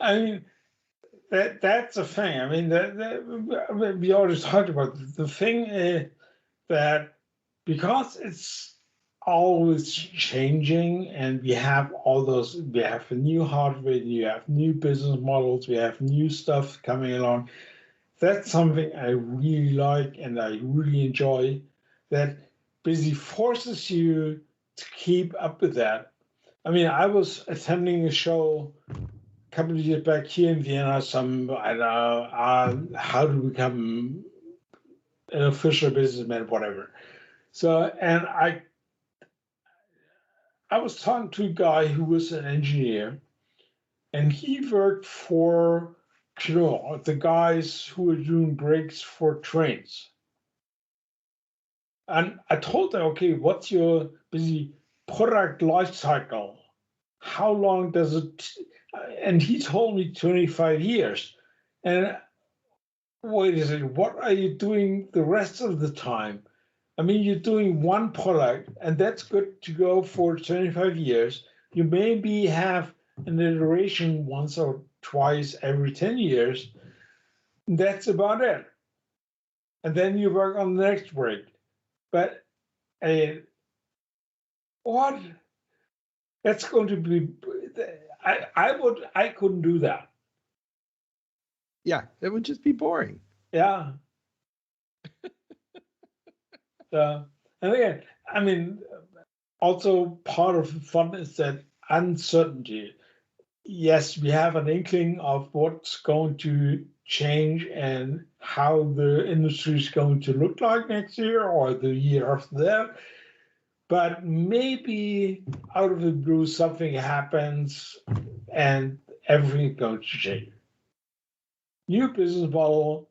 I mean, that's a thing. I mean, we always talked about the thing that because it's always changing, and we have new hardware, you have new business models, we have new stuff coming along. That's something I really like and I really enjoy, that busy forces you to keep up with that. I mean, I was attending a show a couple of years back here in Vienna, how to become an official businessman, whatever. So, and I was talking to a guy who was an engineer, and he worked for the guys who were doing brakes for trains. And I told him, okay, what's your busy product life cycle? How long does it? And he told me 25 years. And wait a second, what are you doing the rest of the time? I mean, you're doing one product, and that's good to go for 25 years. You maybe have an iteration once or twice every 10 years. That's about it. And then you work on the next break. But what? That's going to be. I couldn't do that. Yeah, it would just be boring. Yeah. And again, I mean, also part of the fun is that uncertainty. Yes, we have an inkling of what's going to change and how the industry is going to look like next year or the year after that. But maybe out of the blue, something happens and everything's going to change. New business model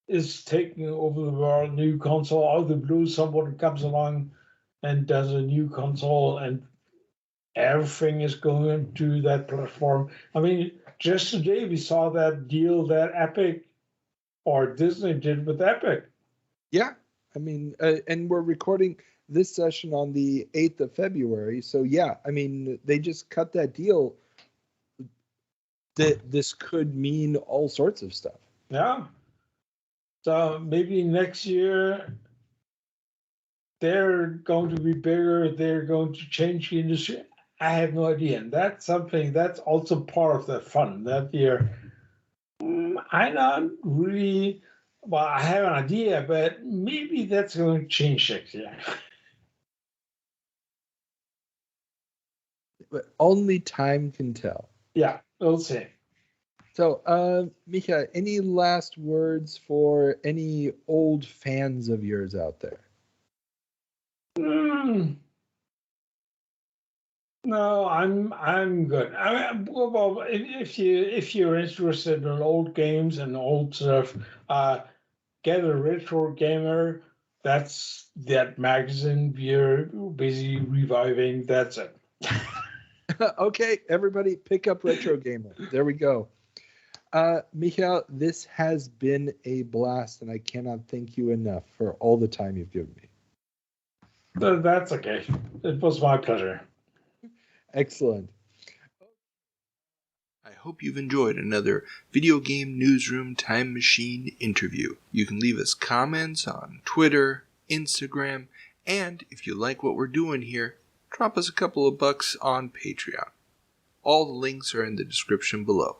is taking over the world, new console, out of the blue, someone comes along and does a new console and everything is going to that platform. I mean, just today we saw that deal that Epic or Disney did with Epic. Yeah, I mean, and we're recording this session on the 8th of February. So yeah, I mean, they just cut that deal. That this could mean all sorts of stuff. Yeah. So maybe next year they're going to be bigger. They're going to change the industry. I have no idea. And that's something that's also part of the fun that year. I'm not really, well, I have an idea, but maybe that's going to change next year. But only time can tell. Yeah, we'll see. So, Micha, any last words for any old fans of yours out there? No, I'm good. I mean, well, if you're interested in old games and old stuff, get a RetroGamer. That's that magazine we're busy reviving. That's it. Okay, everybody, pick up RetroGamer. There we go. Michael, this has been a blast, and I cannot thank you enough for all the time you've given me. That's okay. It was my pleasure. Excellent. I hope you've enjoyed another Video Game Newsroom Time Machine interview. You can leave us comments on Twitter, Instagram, and if you like what we're doing here, drop us a couple of bucks on Patreon. All the links are in the description below.